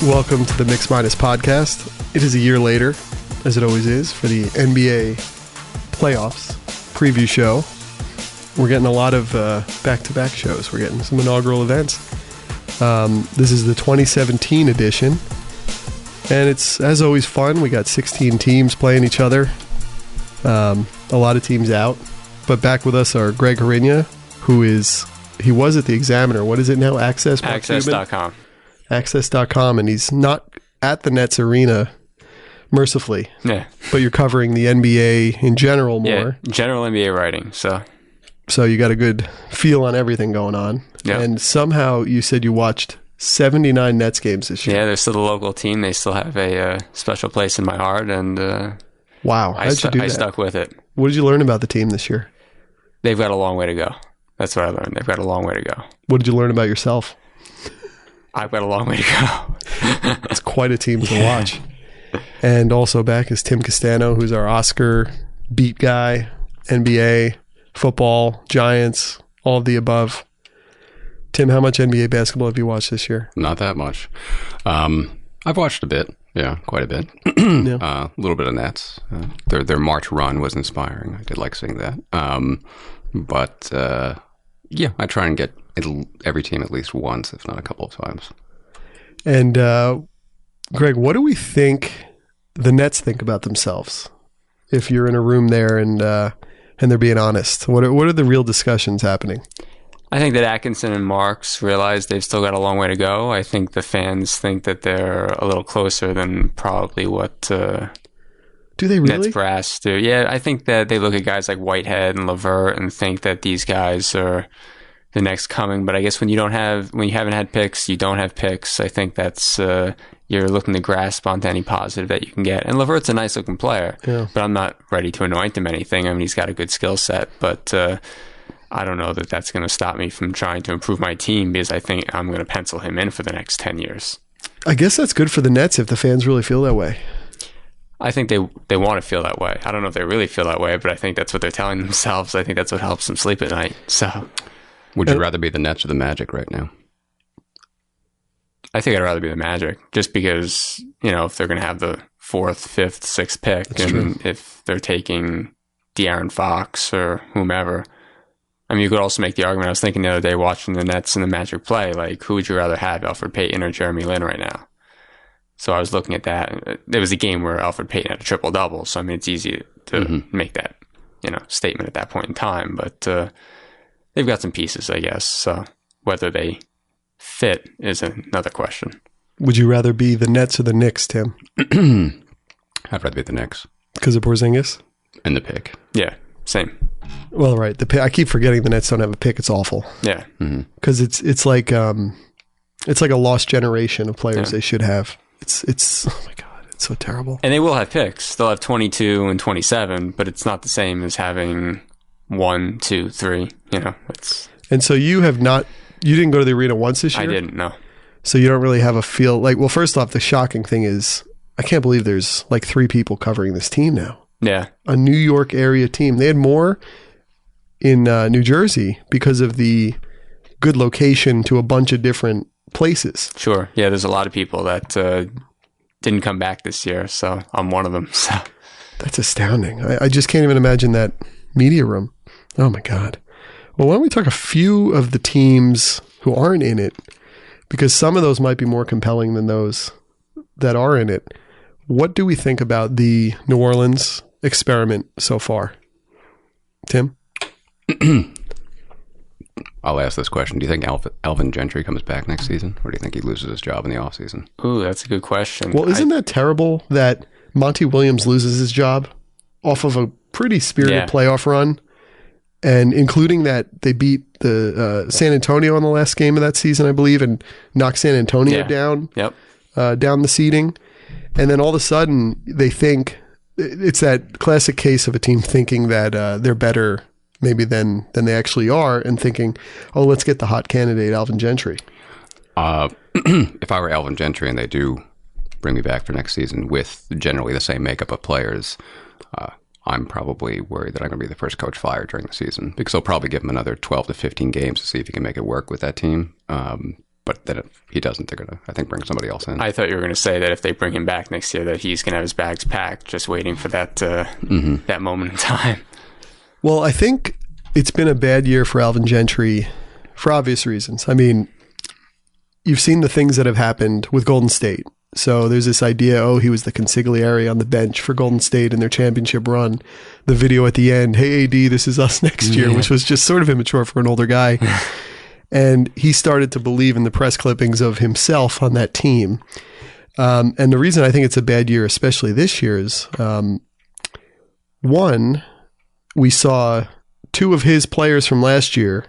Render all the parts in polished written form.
Welcome to the Mix Minus podcast. It is a year later, as it always is, for the NBA playoffs preview show. We're getting a lot of back-to-back shows. We're getting some inaugural events. This is the 2017 edition, and it's, as always, fun. We got 16 teams playing each other. A lot of teams out. But back with us are Greg Hrinya, he was at the Examiner. What is it now? Access.com. Access.com, and he's not at the Nets Arena, mercifully. Yeah. But you're covering the NBA in general more. Yeah, general NBA writing, So you got a good feel on everything going on. Yep. And somehow you said you watched 79 Nets games this year. Yeah, they're still the local team. They still have a special place in my heart, and wow, how'd you do that? I stuck with it. What did you learn about the team this year? They've got a long way to go. That's what I learned. They've got a long way to go. What did you learn about yourself? I've got a long way to go. It's quite a team to watch. And also back is Tim Castano, who's our Oscar beat guy, NBA, football, Giants, all of the above. Tim, how much NBA basketball have you watched this year? Not that much. I've watched a bit. Yeah, quite a bit. Yeah. A little bit of Nets. Their March run was inspiring. I did like seeing that. But yeah, I try and get every team at least once, if not a couple of times. And Greg, what do we think the Nets think about themselves? If you're in a room there and they're being honest, what are the real discussions happening? I think that Atkinson and Marks realize they've still got a long way to go. I think the fans think that they're a little closer than probably what do they really? Nets brass do. Yeah, I think that they look at guys like Whitehead and LeVert and think that these guys are the next coming. But I guess when you haven't had picks, you don't have picks. I think that's you're looking to grasp onto any positive that you can get. And LeVert's a nice looking player, yeah. But I'm not ready to anoint him anything. I mean, he's got a good skill set, but I don't know that that's going to stop me from trying to improve my team, because I think I'm going to pencil him in for the next 10 years. I guess that's good for the Nets if the fans really feel that way. I think they want to feel that way. I don't know if they really feel that way, but I think that's what they're telling themselves. I think that's what helps them sleep at night. So, would you rather be the Nets or the Magic right now? I think I'd rather be the Magic, just because, if they're going to have the 4th, 5th, 6th pick, that's and true. If they're taking De'Aaron Fox or whomever, I mean, you could also make the argument. I was thinking the other day watching the Nets and the Magic play, like, who would you rather have, Elfrid Payton or Jeremy Lin right now? So I was looking at that. There was a game where Elfrid Payton had a triple-double, so I mean, it's easy to make that, statement at that point in time. But they've got some pieces, I guess. So whether they fit is another question. Would you rather be the Nets or the Knicks, Tim? I'd rather be the Knicks. Because of Porzingis? And the pick. Yeah, same. Well, right. The pick, I keep forgetting the Nets don't have a pick. It's awful. Yeah. Because it's like a lost generation of players they should have. It's oh my God, it's so terrible. And they will have picks. They'll have 22 and 27, but it's not the same as having 1, 2, 3. And so you didn't go to the arena once this year? I didn't, no. So you don't really have a feel like, well, first off, the shocking thing is I can't believe there's like 3 people covering this team now. Yeah. A New York area team. They had more in New Jersey because of the good location to a bunch of different places. Sure. Yeah, there's a lot of people that didn't come back this year, so I'm one of them. So that's astounding. I just can't even imagine that media room. Oh my God. Well, why don't we talk a few of the teams who aren't in it, because some of those might be more compelling than those that are in it. What do we think about the New Orleans experiment so far? Tim? I'll ask this question. Do you think Alvin Gentry comes back next season, or do you think he loses his job in the offseason? Ooh, that's a good question. Well, isn't that terrible that Monty Williams loses his job off of a pretty spirited playoff run, and including that they beat the San Antonio in the last game of that season, I believe, and knocked San Antonio down the seeding. And then all of a sudden they think it's that classic case of a team thinking that they're better maybe than they actually are, and thinking, oh, let's get the hot candidate, Alvin Gentry. If I were Alvin Gentry and they do bring me back for next season with generally the same makeup of players, I'm probably worried that I'm going to be the first coach fired during the season, because they'll probably give him another 12 to 15 games to see if he can make it work with that team. But then if he doesn't, they're going to, I think, bring somebody else in. I thought you were going to say that if they bring him back next year, that he's going to have his bags packed, just waiting for that that moment in time. Well, I think it's been a bad year for Alvin Gentry for obvious reasons. I mean, you've seen the things that have happened with Golden State. So there's this idea, he was the consigliere on the bench for Golden State in their championship run. The video at the end, hey, AD, this is us next year, which was just sort of immature for an older guy. And he started to believe in the press clippings of himself on that team. And the reason I think it's a bad year, especially this year, is one, we saw two of his players from last year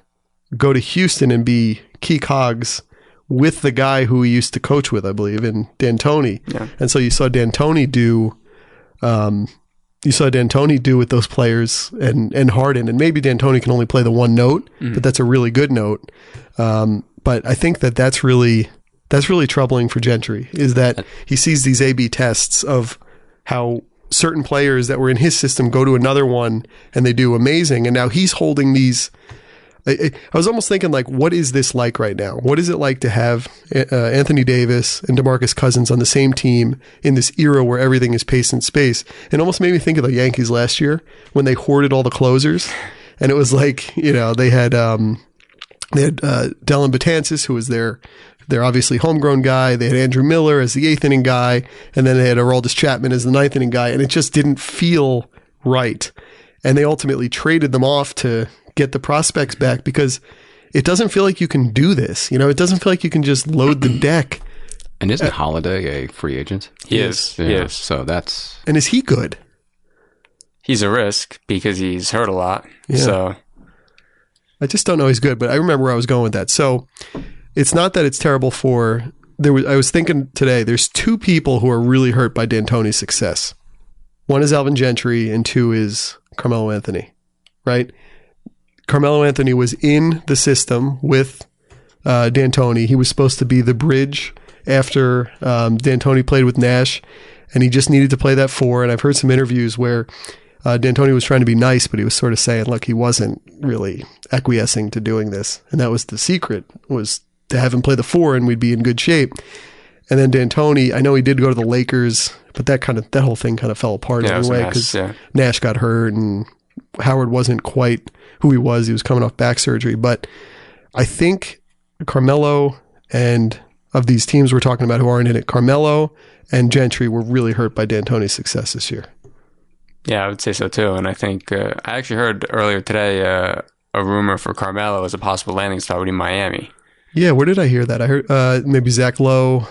go to Houston and be key cogs with the guy who he used to coach with, I believe, in D'Antoni. Yeah. And so you saw D'Antoni do with those players and Harden. And maybe D'Antoni can only play the one note, but that's a really good note. But I think that's really troubling for Gentry, is that he sees these A/B tests of how certain players that were in his system go to another one and they do amazing. And now he's holding these. I was almost thinking, like, what is this like right now? What is it like to have Anthony Davis and DeMarcus Cousins on the same team in this era where everything is pace and space? It almost made me think of the Yankees last year when they hoarded all the closers. And it was like, they had Dellin Betances, who was their obviously homegrown guy. They had Andrew Miller as the 8th inning guy. And then they had Aroldis Chapman as the 9th inning guy. And it just didn't feel right. And they ultimately traded them off to get the prospects back, because it doesn't feel like you can do this. It doesn't feel like you can just load the deck. And isn't Holiday a free agent? He is. Yeah. He is. So that's... And is he good? He's a risk because he's hurt a lot. Yeah. So I just don't know he's good, but I remember where I was going with that. So it's not that it's terrible I was thinking today, there's two people who are really hurt by D'Antoni's success. One is Alvin Gentry and two is Carmelo Anthony, right? Carmelo Anthony was in the system with D'Antoni. He was supposed to be the bridge after D'Antoni played with Nash, and he just needed to play that 4. And I've heard some interviews where D'Antoni was trying to be nice, but he was sort of saying, look, he wasn't really acquiescing to doing this. And that was the secret, was to have him play the 4 and we'd be in good shape. And then D'Antoni, I know he did go to the Lakers, but that whole thing kind of fell apart anyway, because Nash got hurt and Howard wasn't quite who he was. He was coming off back surgery. But I think Carmelo, and of these teams we're talking about who aren't in it, Carmelo and Gentry were really hurt by D'Antoni's success this year. Yeah, I would say so too. And I think I actually heard earlier today a rumor for Carmelo as a possible landing spot would be Miami. Yeah, where did I hear that? I heard maybe Zach Lowe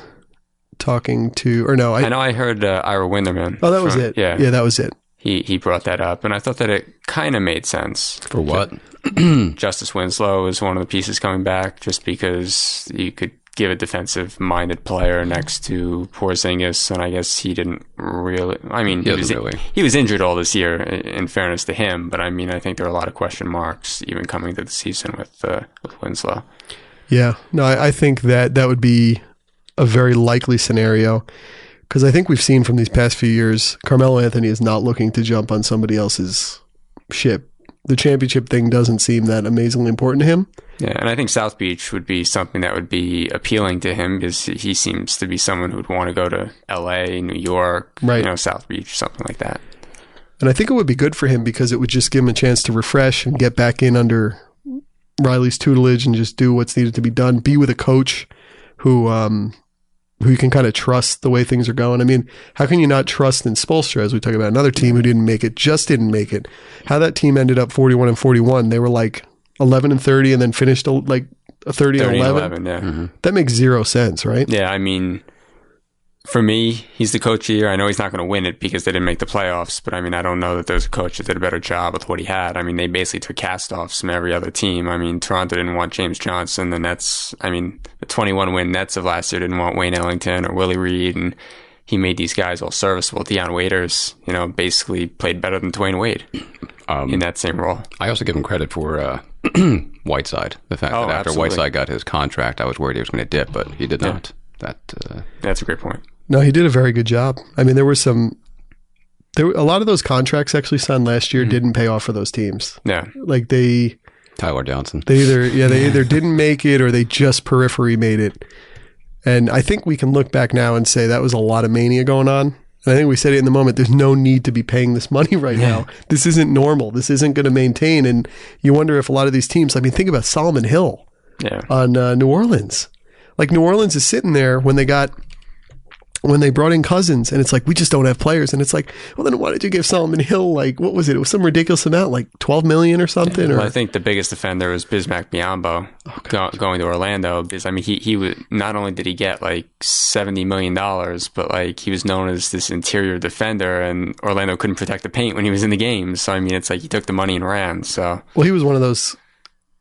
talking to, or no. I know I heard Ira Winderman. Oh, that was it. Yeah, that was it. He brought that up, and I thought that it kind of made sense. For what? Justice Winslow is one of the pieces coming back, just because you could give a defensive-minded player next to Porzingis, and I guess he didn't really... I mean, he was injured all this year, in fairness to him, but I mean, I think there are a lot of question marks even coming to the season with Winslow. Yeah. No, I think that would be a very likely scenario, because I think we've seen from these past few years, Carmelo Anthony is not looking to jump on somebody else's ship. The championship thing doesn't seem that amazingly important to him. Yeah, and I think South Beach would be something that would be appealing to him, because he seems to be someone who would want to go to LA, New York, right. South Beach, something like that. And I think it would be good for him, because it would just give him a chance to refresh and get back in under Riley's tutelage and just do what's needed to be done. Be with a coach who you can kind of trust the way things are going. I mean, how can you not trust in Spoelstra, as we talk about another team who didn't make it, didn't make it? How that team ended up 41-41. They were like 11-30 and then finished like a 30-11. Yeah. Mm-hmm. That makes zero sense, right? Yeah, I mean, for me, he's the coach here. I know he's not going to win it because they didn't make the playoffs, but I mean, I don't know that there's a coach that did a better job with what he had. I mean, they basically took cast-offs from every other team. I mean, Toronto didn't want James Johnson. The Nets, I mean, the 21-win Nets of last year didn't want Wayne Ellington or Willie Reed, and he made these guys all serviceable. Deion Waiters, basically played better than Dwayne Wade in that same role. I also give him credit for Whiteside. The fact that after absolutely. Whiteside got his contract, I was worried he was going to dip, but he did not. That's a great point. No, he did a very good job. I mean, there were a lot of those contracts actually signed last year didn't pay off for those teams. Yeah. Like they Tyler Johnson. They either didn't make it or they just periphery made it. And I think we can look back now and say that was a lot of mania going on. And I think we said it in the moment, there's no need to be paying this money right now. This isn't normal. This isn't going to maintain. And you wonder if a lot of these teams, I mean, think about Solomon Hill on New Orleans. Like New Orleans is sitting there when they brought in Cousins, and it's like, we just don't have players. And it's like, well, then why did you give Solomon Hill, like, what was it? It was some ridiculous amount, like $12 million or something. Well, I think the biggest defender was Bismack Biyombo going to Orlando. Because, I mean, he was, not only did he get like $70 million, but like he was known as this interior defender, and Orlando couldn't protect the paint when he was in the game. So, I mean, it's like he took the money and ran. So, well, he was one of those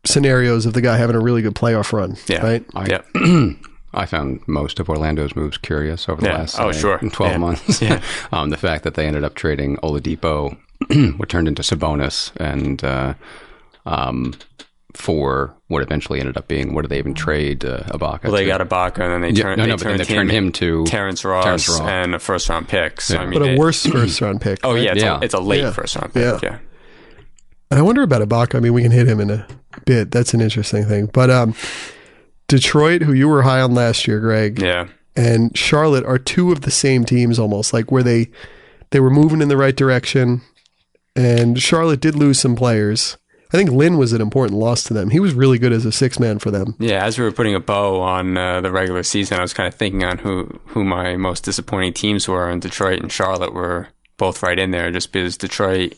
scenarios of the guy having a really good playoff run. Yeah. Right? I found most of Orlando's moves curious over the last 12 months. Yeah. The fact that they ended up trading Oladipo, what turned into Sabonis, and for what eventually ended up being, what did they even trade Ibaka? Well, they got Ibaka, and then they turned him to Terrence Ross and a first-round pick. So, I mean, but a worse first-round pick. Oh, right? It's a late first-round pick. Yeah. And I wonder about Ibaka. I mean, we can hit him in a bit. That's an interesting thing. But Detroit, who you were high on last year, Greg, and Charlotte are two of the same teams almost, like where they were moving in the right direction, and Charlotte did lose some players. I think Lynn was an important loss to them. He was really good as a six-man for them. Yeah, as we were putting a bow on the regular season, I was kind of thinking on who my most disappointing teams were, and Detroit and Charlotte were both right in there, just because Detroit,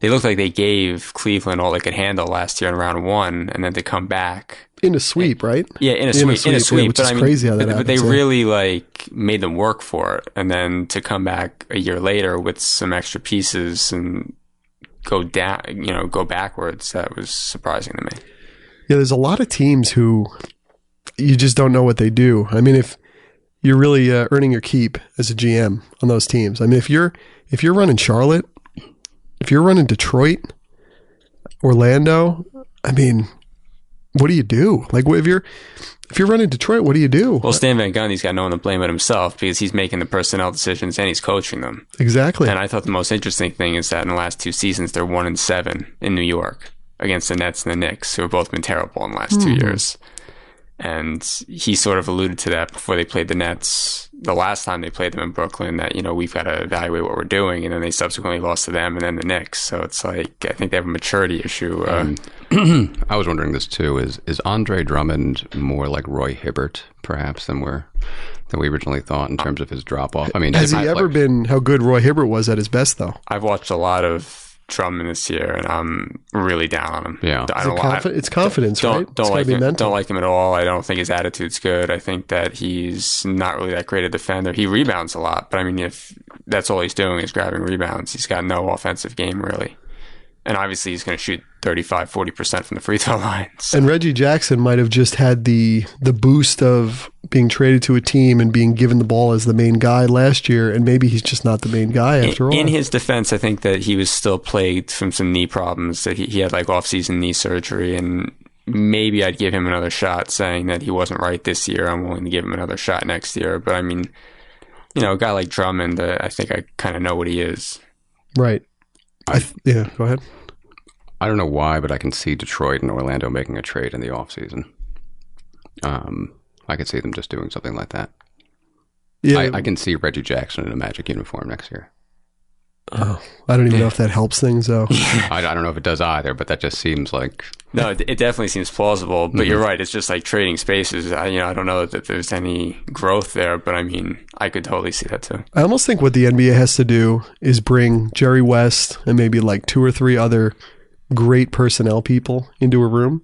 they looked like they gave Cleveland all they could handle last year in round one, and then to come back in a sweep, right? Yeah, in a sweep. Yeah, which is crazy how that happens. But they really like made them work for it, and then to come back a year later with some extra pieces and go down, go backwards, that was surprising to me. Yeah, there's a lot of teams who you just don't know what they do. I mean, if you're really earning your keep as a GM on those teams, I mean, if you're running Charlotte, if you're running Detroit, Orlando, I mean, what do you do? Like, if you're running Detroit, what do you do? Well, Stan Van Gundy's got no one to blame but himself, because he's making the personnel decisions and he's coaching them. Exactly. And I thought the most interesting thing is that in the last two seasons, they're 1-7 in New York against the Nets and the Knicks, who have both been terrible in the last 2 years. And he sort of alluded to that before they played the Nets the last time they played them in Brooklyn, that, we've got to evaluate what we're doing. And then they subsequently lost to them and then the Knicks. So it's like, I think they have a maturity issue. I was wondering this too, is Andre Drummond more like Roy Hibbert, perhaps, than we originally thought in terms of his drop off? I mean, has he ever been how good Roy Hibbert was at his best, though? I've watched a lot of Drummond this year, and I'm really down on him. Yeah, it's confidence, right? Don't like him at all. I don't think his attitude's good. I think that he's not really that great a defender. He rebounds a lot, but I mean, if that's all he's doing is grabbing rebounds, he's got no offensive game really. And obviously, he's going to shoot 35-40% from the free throw lines. And Reggie Jackson might have just had the boost of being traded to a team and being given the ball as the main guy last year, and maybe he's just not the main guy after all. In his defense, I think that he was still plagued from some knee problems, that he had like off-season knee surgery, and maybe I'd give him another shot, saying that he wasn't right this year. I'm willing to give him another shot next year. But I mean, a guy like Drummond, I think I kind of know what he is. Right. Go ahead. I don't know why, but I can see Detroit and Orlando making a trade in the offseason. I could see them just doing something like that. Yeah, I can see Reggie Jackson in a Magic uniform next year. Oh, I don't even know if that helps things, though. I don't know if it does either, but that just seems like... No, it definitely seems plausible, but you're right. It's just like trading spaces. I don't know that there's any growth there, but I mean, I could totally see that too. I almost think what the NBA has to do is bring Jerry West and maybe like 2 or 3 other great personnel people into a room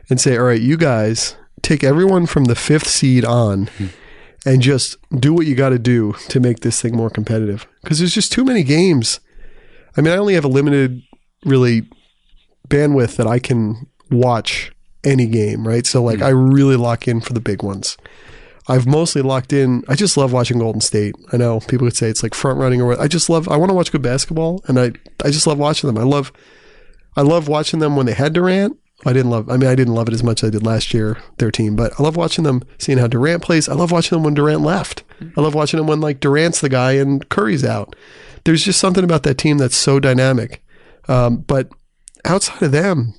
and say, all right, you guys take everyone from the 5th seed on and just do what you got to do to make this thing more competitive. Because there's just too many games. I mean, I only have a limited, really, bandwidth that I can watch any game, right? So, like, I really lock in for the big ones. I've mostly locked in. I just love watching Golden State. I know people would say it's like front running or what. I want to watch good basketball, and I just love watching them. I love watching them when they had Durant. I didn't love it as much as I did last year, their team, but I love watching them, seeing how Durant plays. I love watching them when Durant left. I love watching them when like Durant's the guy and Curry's out. There's just something about that team that's so dynamic. But outside of them,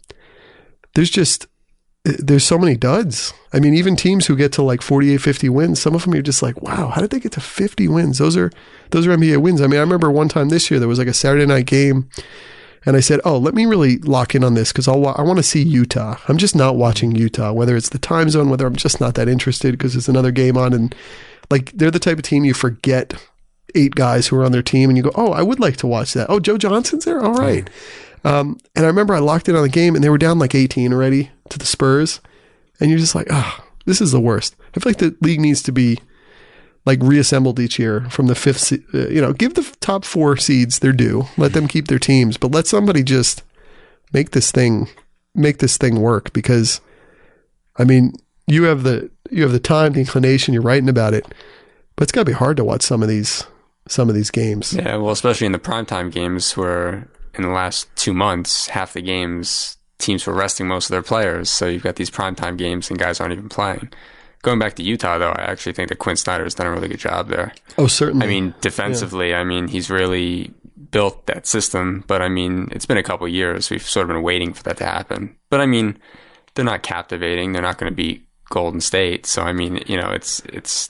there's so many duds. I mean, even teams who get to like 48, 50 wins, some of them you're just like, wow, how did they get to 50 wins? Those are NBA wins. I mean, I remember one time this year, there was like a Saturday night game and I said, oh, let me really lock in on this because I want to see Utah. I'm just not watching Utah, whether it's the time zone, whether I'm just not that interested because there's another game on. And like, they're the type of team you forget 8 guys who are on their team and you go, oh, I would like to watch that. Oh, Joe Johnson's there? All right. And I remember I locked in on the game and they were down like 18 already to the Spurs. And you're just like, this is the worst. I feel like the league needs to be like reassembled each year from the 5th, give the top 4 seeds their due, let them keep their teams, but let somebody just make this thing work because I mean, you have the time, the inclination, you're writing about it, but it's gotta be hard to watch some of these games. Yeah. Well, especially in the primetime games where in the last 2 months, half the games, teams were resting most of their players. So you've got these primetime games and guys aren't even playing. Going back to Utah, though, I actually think that Quinn Snyder has done a really good job there. Oh, certainly. I mean, defensively, yeah. I mean, he's really built that system. But, I mean, it's been a couple of years. We've sort of been waiting for that to happen. But, I mean, they're not captivating. They're not going to beat Golden State. So, I mean,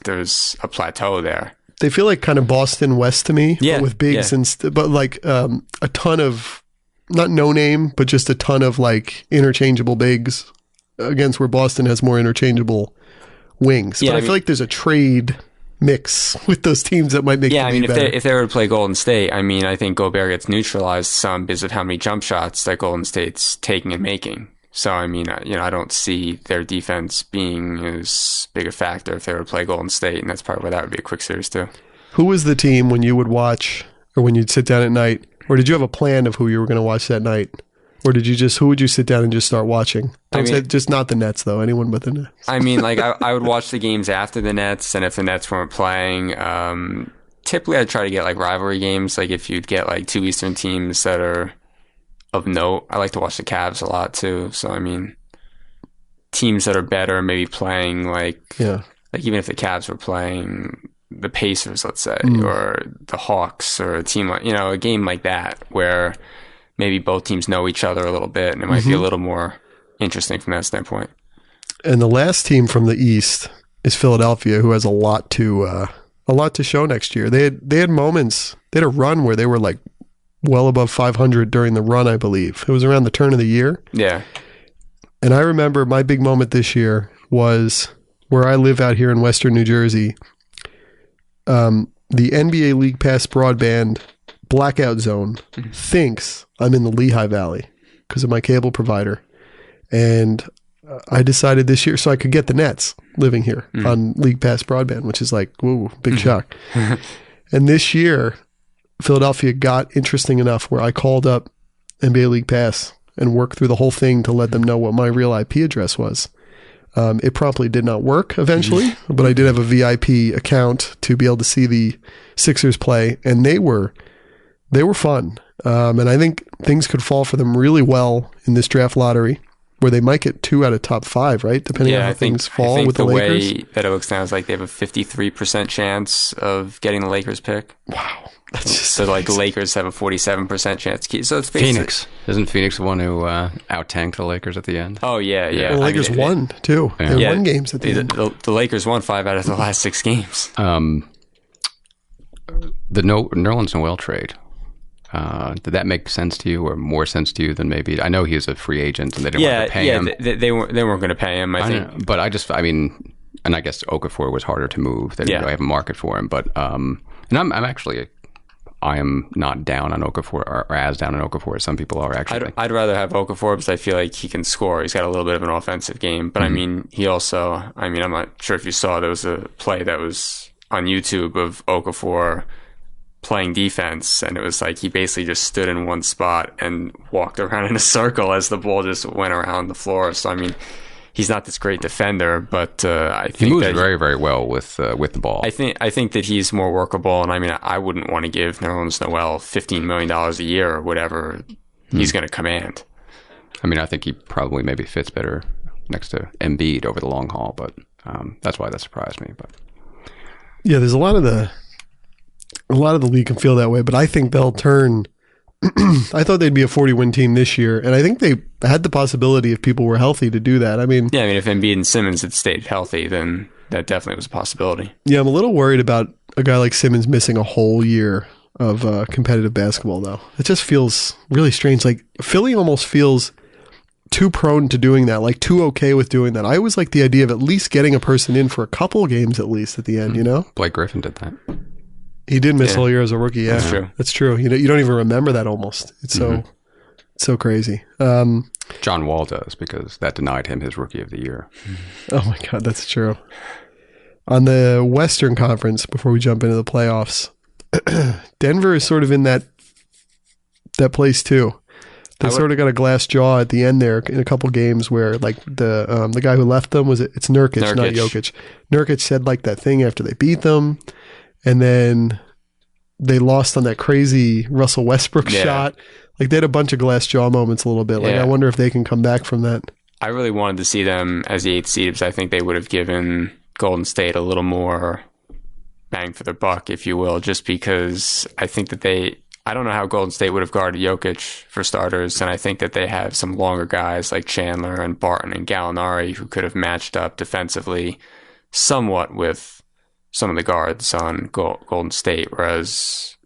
there's a plateau there. They feel like kind of Boston West to me, yeah, but with bigs but like a ton of, not no name, but just a ton of like interchangeable bigs against where Boston has more interchangeable wings. Yeah, but I feel like there's a trade mix with those teams that might make the league better. If they were to play Golden State, I mean, I think Gobert gets neutralized some because of how many jump shots that Golden State's taking and making. So, I mean, I don't see their defense being as big a factor if they were to play Golden State, and that's part where that would be a quick series too. Who was the team when you would watch, or when you'd sit down at night, or did you have a plan of who you were going to watch that night? Or did you who would you sit down and just start watching? Say just not the Nets, though. Anyone but the Nets. I mean, like, I would watch the games after the Nets, and if the Nets weren't playing, typically I'd try to get, like, rivalry games. Like, if you'd get, like, 2 Eastern teams that are of note. I like to watch the Cavs a lot, too. So, I mean, teams that are better, maybe playing, like, even if the Cavs were playing the Pacers, let's say, or the Hawks, or a team like, a game like that, where maybe both teams know each other a little bit, and it might be a little more interesting from that standpoint. And the last team from the East is Philadelphia, who has a lot to show next year. They had moments. They had a run where they were like well above 500 during the run, I believe. It was around the turn of the year. Yeah. And I remember my big moment this year was where I live out here in Western New Jersey. The NBA League Pass broadband blackout zone thinks I'm in the Lehigh Valley because of my cable provider. And I decided this year, so I could get the Nets living here on League Pass broadband, which is like, whoa, big shock. And this year, Philadelphia got interesting enough where I called up NBA League Pass and worked through the whole thing to let them know what my real IP address was. It promptly did not work eventually, but I did have a VIP account to be able to see the Sixers play, and they were fun. And I think things could fall for them really well in this draft lottery, where they might get 2 out of top 5, right? Depending on how things fall with the Lakers. The way that it looks now is like they have a 53% chance of getting the Lakers pick. Wow. That's just so like the Lakers have a 47% chance. So it's Phoenix. Isn't Phoenix the one who out-tanked the Lakers at the end? Oh, yeah. The Lakers won, too. Yeah. They won games at the end. The Lakers won 5 out of the last 6 games. The Nerlens Noel trade. Did that make sense to you, or more sense to you than maybe? I know he was a free agent and they didn't want to pay him. They weren't going to pay him. I think, but I guess Okafor was harder to move. They didn't really have a market for him. But and I am not down on Okafor, or as down on Okafor as some people are. Actually, I'd rather have Okafor because I feel like he can score. He's got a little bit of an offensive game, but I mean, he also. I mean, I'm not sure if you saw there was a play that was on YouTube of Okafor playing defense, and it was like he basically just stood in one spot and walked around in a circle as the ball just went around the floor. So I mean, he's not this great defender, but I think he moves very, very well with the ball. I think that he's more workable, and I mean, I wouldn't want to give Nerlens Noel $15 million a year or whatever he's going to command. I mean, I think he probably maybe fits better next to Embiid over the long haul, but that's why that surprised me. But yeah, there's a lot of the league can feel that way, but I think they'll turn I thought they'd be a 40-win team this year, and I think they had the possibility if people were healthy to do that. I mean, if Embiid and Simmons had stayed healthy, then that definitely was a possibility. Yeah, I'm a little worried about a guy like Simmons missing a whole year of competitive basketball, though. It just feels really strange. Like, Philly almost feels too prone to doing that, like too okay with doing that. I always like the idea of at least getting a person in for a couple of games at least at the end, you know? Blake Griffin did that. He did miss a whole year as a rookie, yeah. That's true. That's true. You don't even remember that almost. It's so crazy. John Wall does, because that denied him his Rookie of the Year. Oh my God, that's true. On the Western Conference, before we jump into the playoffs, Denver is sort of in that place too. They sort of got a glass jaw at the end there in a couple games where, like, the guy who left them it's Nurkic, not Jokic. Nurkic said like that thing after they beat them, and then they lost on that crazy Russell Westbrook shot. Like, they had a bunch of glass jaw moments a little bit. Like, I wonder if they can come back from that. I really wanted to see them as the 8th seed because I think they would have given Golden State a little more bang for their buck, if you will, just because I think that I don't know how Golden State would have guarded Jokic for starters, and I think that they have some longer guys like Chandler and Barton and Gallinari who could have matched up defensively somewhat with some of the guards on Golden State, whereas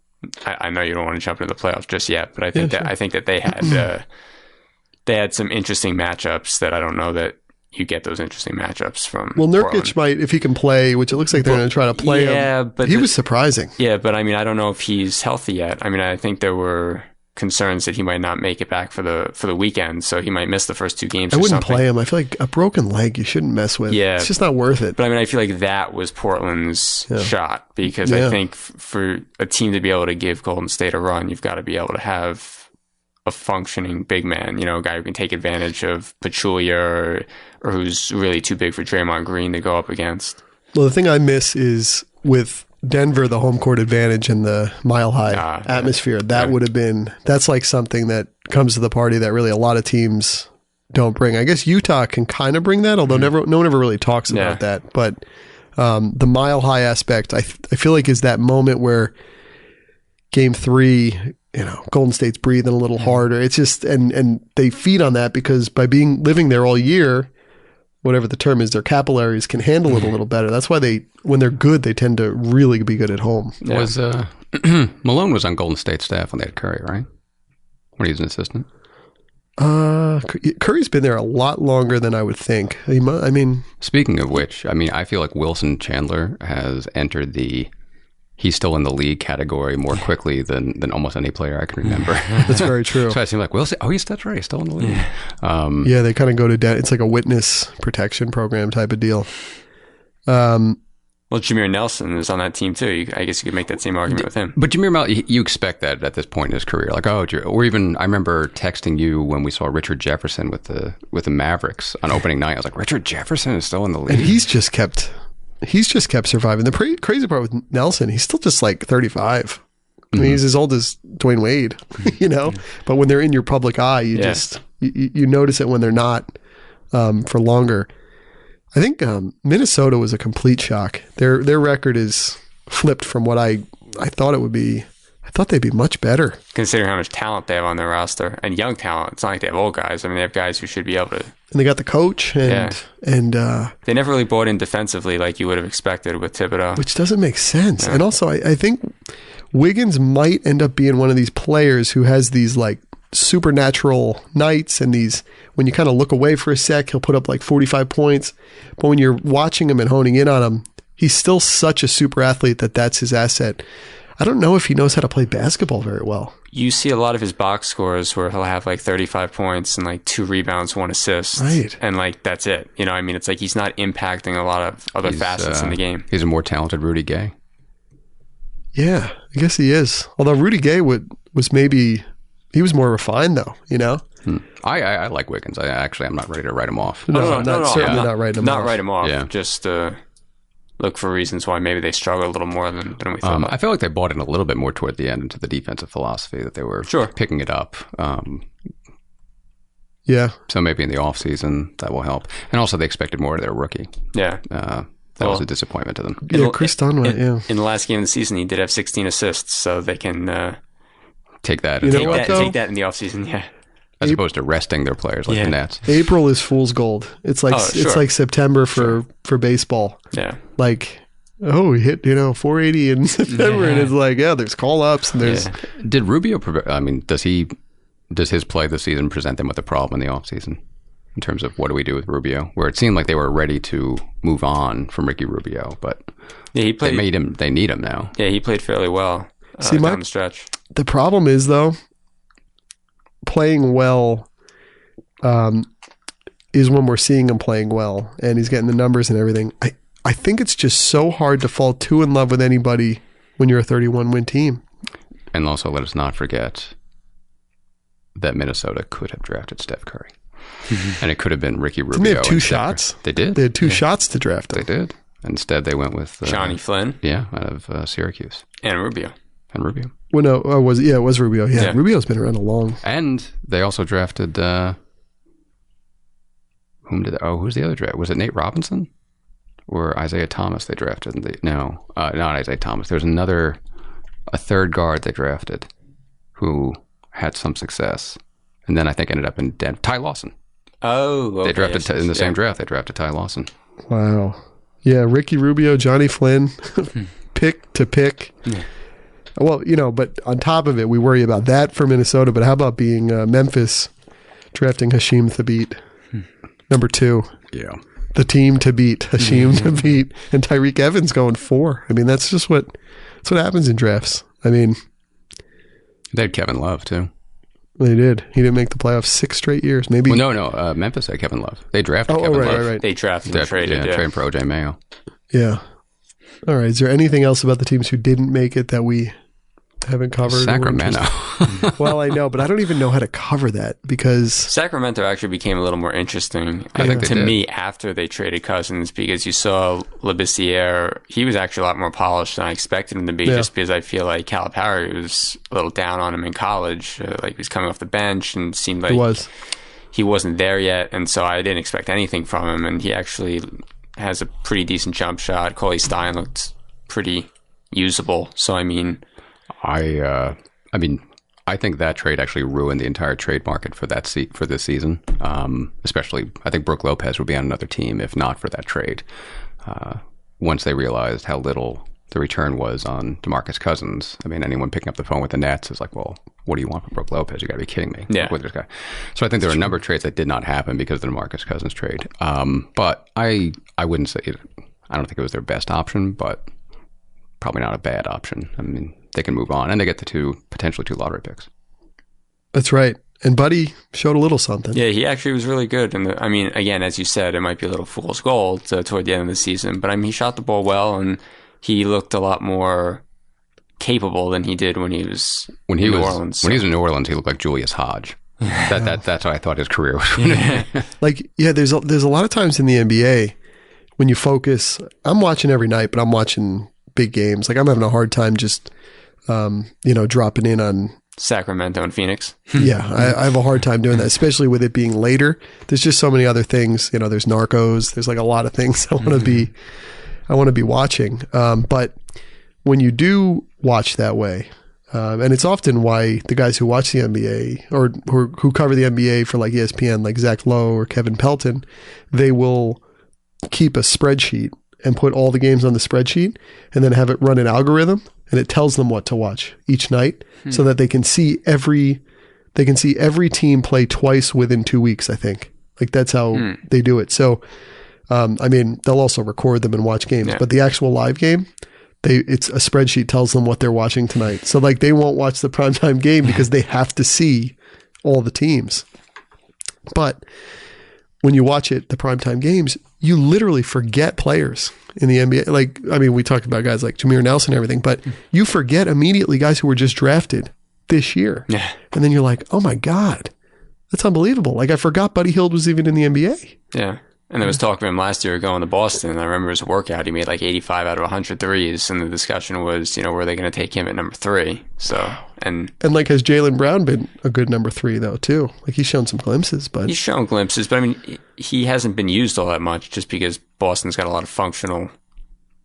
I know you don't want to jump into the playoffs just yet, but I think that they had some interesting matchups that I don't know that you get those interesting matchups from. Well, Nurkic Portland might, if he can play, which it looks like they're going to try to play him. But he was surprising. Yeah, but I mean, I don't know if he's healthy yet. I mean, I think there were concerns that he might not make it back for the weekend, so he might miss the first 2 games. I wouldn't play him. I feel like a broken leg you shouldn't mess with. Yeah, it's just not worth it. But I mean, I feel like that was Portland's shot, because I think for a team to be able to give Golden State a run, you've got to be able to have a functioning big man, a guy who can take advantage of Pachulia or who's really too big for Draymond Green to go up against. Well, the thing I miss is with Denver, the home court advantage and the Mile High atmosphere. That would have been, that's like something that comes to the party that really a lot of teams don't bring. I guess Utah can kind of bring that, although no one ever really talks about that. But the Mile High aspect, I feel like is that moment where Game 3, Golden State's breathing a little harder. It's just, and they feed on that because by living there all year, whatever the term is, their capillaries can handle it a little better. That's why when they're good, they tend to really be good at home. Yeah. Was Malone was on Golden State staff when they had Curry, right? When he was an assistant. Curry's been there a lot longer than I would think. I mean, speaking of which, I feel like Wilson Chandler has entered the he's still in the league category more quickly than almost any player I can remember. That's very true. So I seem like, Wilson, that's right, he's still in the league. Yeah, they kind of go to it's like a witness protection program type of deal. Well, Jameer Nelson is on that team too. I guess you could make that same argument with him. But Jameer, you expect that at this point in his career, like, or even I remember texting you when we saw Richard Jefferson with the Mavericks on opening night. I was like, Richard Jefferson is still in the league, and he's just kept surviving. The crazy part with Nelson, he's still just like 35. I mean, he's as old as Dwayne Wade, But when they're in your public eye, you just you notice it when they're not for longer. I think Minnesota was a complete shock. Their record is flipped from what I thought it would be. I thought they'd be much better. Considering how much talent they have on their roster, and young talent. It's not like they have old guys. I mean, they have guys who should be able to. And they got the coach, and they never really bought in defensively like you would have expected with Thibodeau. Which doesn't make sense. Yeah. And also, I think Wiggins might end up being one of these players who has these like supernatural nights, and these, when you kind of look away for a sec, he'll put up like 45 points. But when you're watching him and honing in on him, he's still such a super athlete that's his asset. I don't know if he knows how to play basketball very well. You see a lot of his box scores where he'll have like 35 points and like 2 rebounds, 1 assist. Right. And like, that's it. I mean, it's like he's not impacting a lot of other facets in the game. He's a more talented Rudy Gay. Yeah, I guess he is. Although Rudy Gay was maybe, he was more refined though, I like Wiggins. I'm not ready to write him off. No, certainly not writing him off. Not write him off. Yeah. Just look for reasons why maybe they struggle a little more than we thought. I feel like they bought in a little bit more toward the end into the defensive philosophy, that they were picking it up. Yeah. So maybe in the offseason that will help. And also they expected more of their rookie. Yeah. That was a disappointment to them. Yeah, Castano, in the last game of the season, he did have 16 assists, so they can take that. You know Take what, that, though? take that in the offseason, yeah. As opposed to resting their players like the Nets. April is fool's gold. It's like it's like September for baseball. Yeah. Like, oh, we hit 480 in September, and it's like, there's call ups and there's. Did Rubio? I mean, does his play this season present them with a problem in the offseason in terms of what do we do with Rubio? Where it seemed like they were ready to move on from Ricky Rubio, but he played. They need him now. Yeah, he played fairly well down the stretch. The problem is though, playing well is when we're seeing him playing well and he's getting the numbers and everything. I think it's just so hard to fall too in love with anybody when you're a 31-win team. And also, let us not forget that Minnesota could have drafted Steph Curry. And it could have been Ricky Rubio. Didn't they have two shots? They did. They had two shots to draft him. They did. Instead, they went with Johnny Flynn. Yeah, out of Syracuse. And Rubio. Well, no, it was Rubio. Yeah, Rubio's been around a long. And they also drafted. Who's the other draft? Was it Nate Robinson or Isaiah Thomas? They drafted. Not Isaiah Thomas. There's a third guard they drafted who had some success, and then I think ended up in Denver. Ty Lawson. Oh, okay. They drafted in the same draft. They drafted Ty Lawson. Wow. Yeah, Ricky Rubio, Johnny Flynn, pick to pick. Yeah. Well, but on top of it, we worry about that for Minnesota. But how about being Memphis drafting Hasheem Thabeet, number 2? Yeah. The team to beat, Hasheem Thabeet, and Tyreek Evans going 4. I mean, that's what happens in drafts. I mean, they had Kevin Love too. They did. He didn't make the playoffs 6 straight years. Maybe. Well, no. Memphis had Kevin Love. They drafted Kevin Love. Right. They drafted and traded. Trade for OJ Mayo. Yeah. All right. Is there anything else about the teams who didn't make it that we haven't covered? Sacramento. Well, I know, but I don't even know how to cover that because Sacramento actually became a little more interesting to me after they traded Cousins, because you saw Labissiere. He was actually a lot more polished than I expected him to be, just because I feel like Calipari was a little down on him in college. Like he was coming off the bench and seemed like he wasn't there yet, and so I didn't expect anything from him, and he actually has a pretty decent jump shot. Coley Stein looked pretty usable, so I mean, I think that trade actually ruined the entire trade market for this season. Especially, I think Brook Lopez would be on another team if not for that trade. Once they realized how little the return was on DeMarcus Cousins, I mean, anyone picking up the phone with the Nets is like, well, what do you want from Brook Lopez? You got to be kidding me. Yeah. With this guy. So I think there were a number of trades that did not happen because of the DeMarcus Cousins trade. But I wouldn't say I don't think it was their best option, but probably not a bad option. I mean, they can move on, and they get the potentially two lottery picks. That's right. And Buddy showed a little something. Yeah, he actually was really good. And I mean, again, as you said, it might be a little fool's gold toward the end of the season, but I mean, he shot the ball well, and he looked a lot more capable than he did when he was in New Orleans. When he was in New Orleans, he looked like Julius Hodge. That's how I thought his career was going to be. There's a lot of times in the NBA when you focus. I'm watching every night, but I'm watching big games. Like I'm having a hard time just dropping in on Sacramento and Phoenix. I have a hard time doing that, especially with it being later. There's just so many other things. There's Narcos. There's like a lot of things I want to be watching. But when you do watch that way, and it's often why the guys who watch the NBA or who cover the NBA for like ESPN, like Zach Lowe or Kevin Pelton, they will keep a spreadsheet and put all the games on the spreadsheet and then have it run an algorithm, and it tells them what to watch each night so that they can see every team play twice within 2 weeks, I think. Like that's how they do it. So, they'll also record them and watch games, but the actual live game, it's a spreadsheet tells them what they're watching tonight. So like they won't watch the primetime game because they have to see all the teams. But when you watch the primetime games, you literally forget players in the NBA. Like, we talked about guys like Jameer Nelson and everything, but you forget immediately guys who were just drafted this year. Yeah. And then you're like, oh my God, that's unbelievable. Like I forgot Buddy Hield was even in the NBA. Yeah. And there was talk of him last year going to Boston. I remember his workout. He made like 85 out of 100 threes. And the discussion was, were they going to take him at number 3? So, and like, has Jaylen Brown been a good number 3 though, too? Like he's shown some glimpses, but. He's shown glimpses, but he hasn't been used all that much just because Boston's got a lot of functional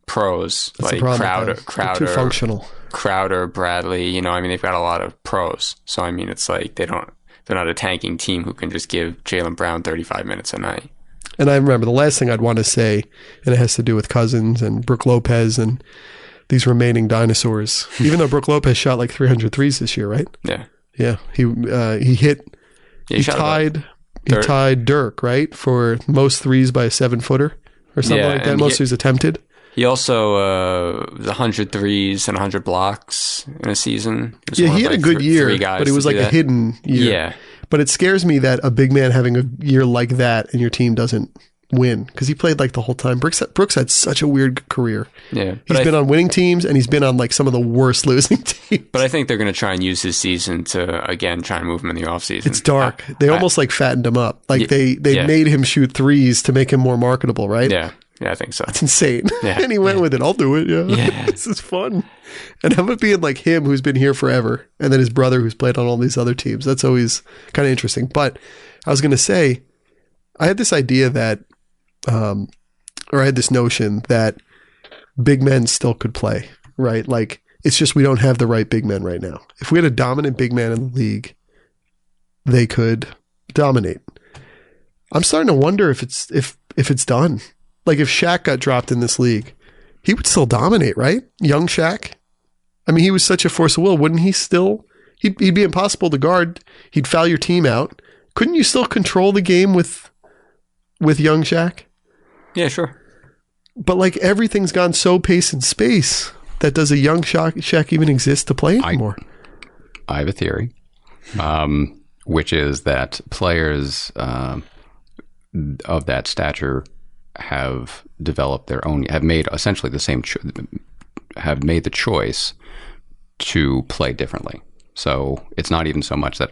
pros. That's the like problem with them. They're too functional. Crowder, Bradley, they've got a lot of pros. So, it's like they're not a tanking team who can just give Jaylen Brown 35 minutes a night. And I remember the last thing I'd want to say, and it has to do with Cousins and Brook Lopez and these remaining dinosaurs. Even though Brook Lopez shot like 300 threes this year, right? Yeah. Yeah. He tied Dirk, right? For most threes by a 7-footer or something like that. Most threes attempted. He also, 100 threes and 100 blocks in a season. He had a good year, but it was like a hidden year. Yeah. But it scares me that a big man having a year like that and your team doesn't win, because he played like the whole time. Brooks had such a weird career. Yeah. He's been on winning teams and he's been on like some of the worst losing teams. But I think they're going to try and use his season to, again, try and move him in the offseason. It's dark. They almost like fattened him up. Like they made him shoot threes to make him more marketable, right? Yeah. Yeah, I think so. It's insane. Yeah. And he went with it. I'll do it. Yeah. This is fun. And how about being like him, who's been here forever, and then his brother who's played on all these other teams? That's always kind of interesting. But I was going to say, I had this idea that, or I had this notion that big men still could play, right? Like, it's just we don't have the right big men right now. If we had a dominant big man in the league, they could dominate. I'm starting to wonder if it's done. Like, if Shaq got dropped in this league, he would still dominate, right? Young Shaq. I mean, he was such a force of will. Wouldn't he still? He'd be impossible to guard. He'd foul your team out. Couldn't you still control the game with young Shaq? Yeah, sure. But like, everything's gone so pace and space that does a young Shaq even exist to play anymore? I have a theory, which is that players of that stature have developed their own, have made essentially the same, have made the choice to play differently. So it's not even so much that,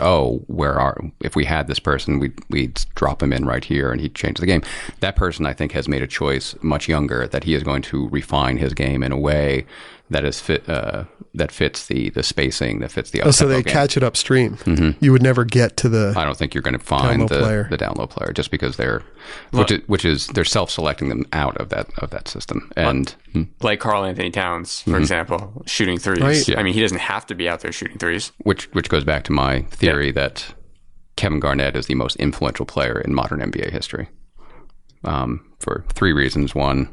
if we had this person, we'd drop him in right here and he'd change the game. That person, I think, has made a choice much younger that he is going to refine his game in a way that is that fits the spacing, that fits the so they game. catch it upstream. Mm-hmm. You would never get to the. I don't think you're going to find the down low player just because they're they're self-selecting them out of that system. And like Karl Anthony Towns, for example, shooting threes. Right. Yeah. I mean, he doesn't have to be out there shooting threes. Which goes back to my theory that Kevin Garnett is the most influential player in modern NBA history, for three reasons. One,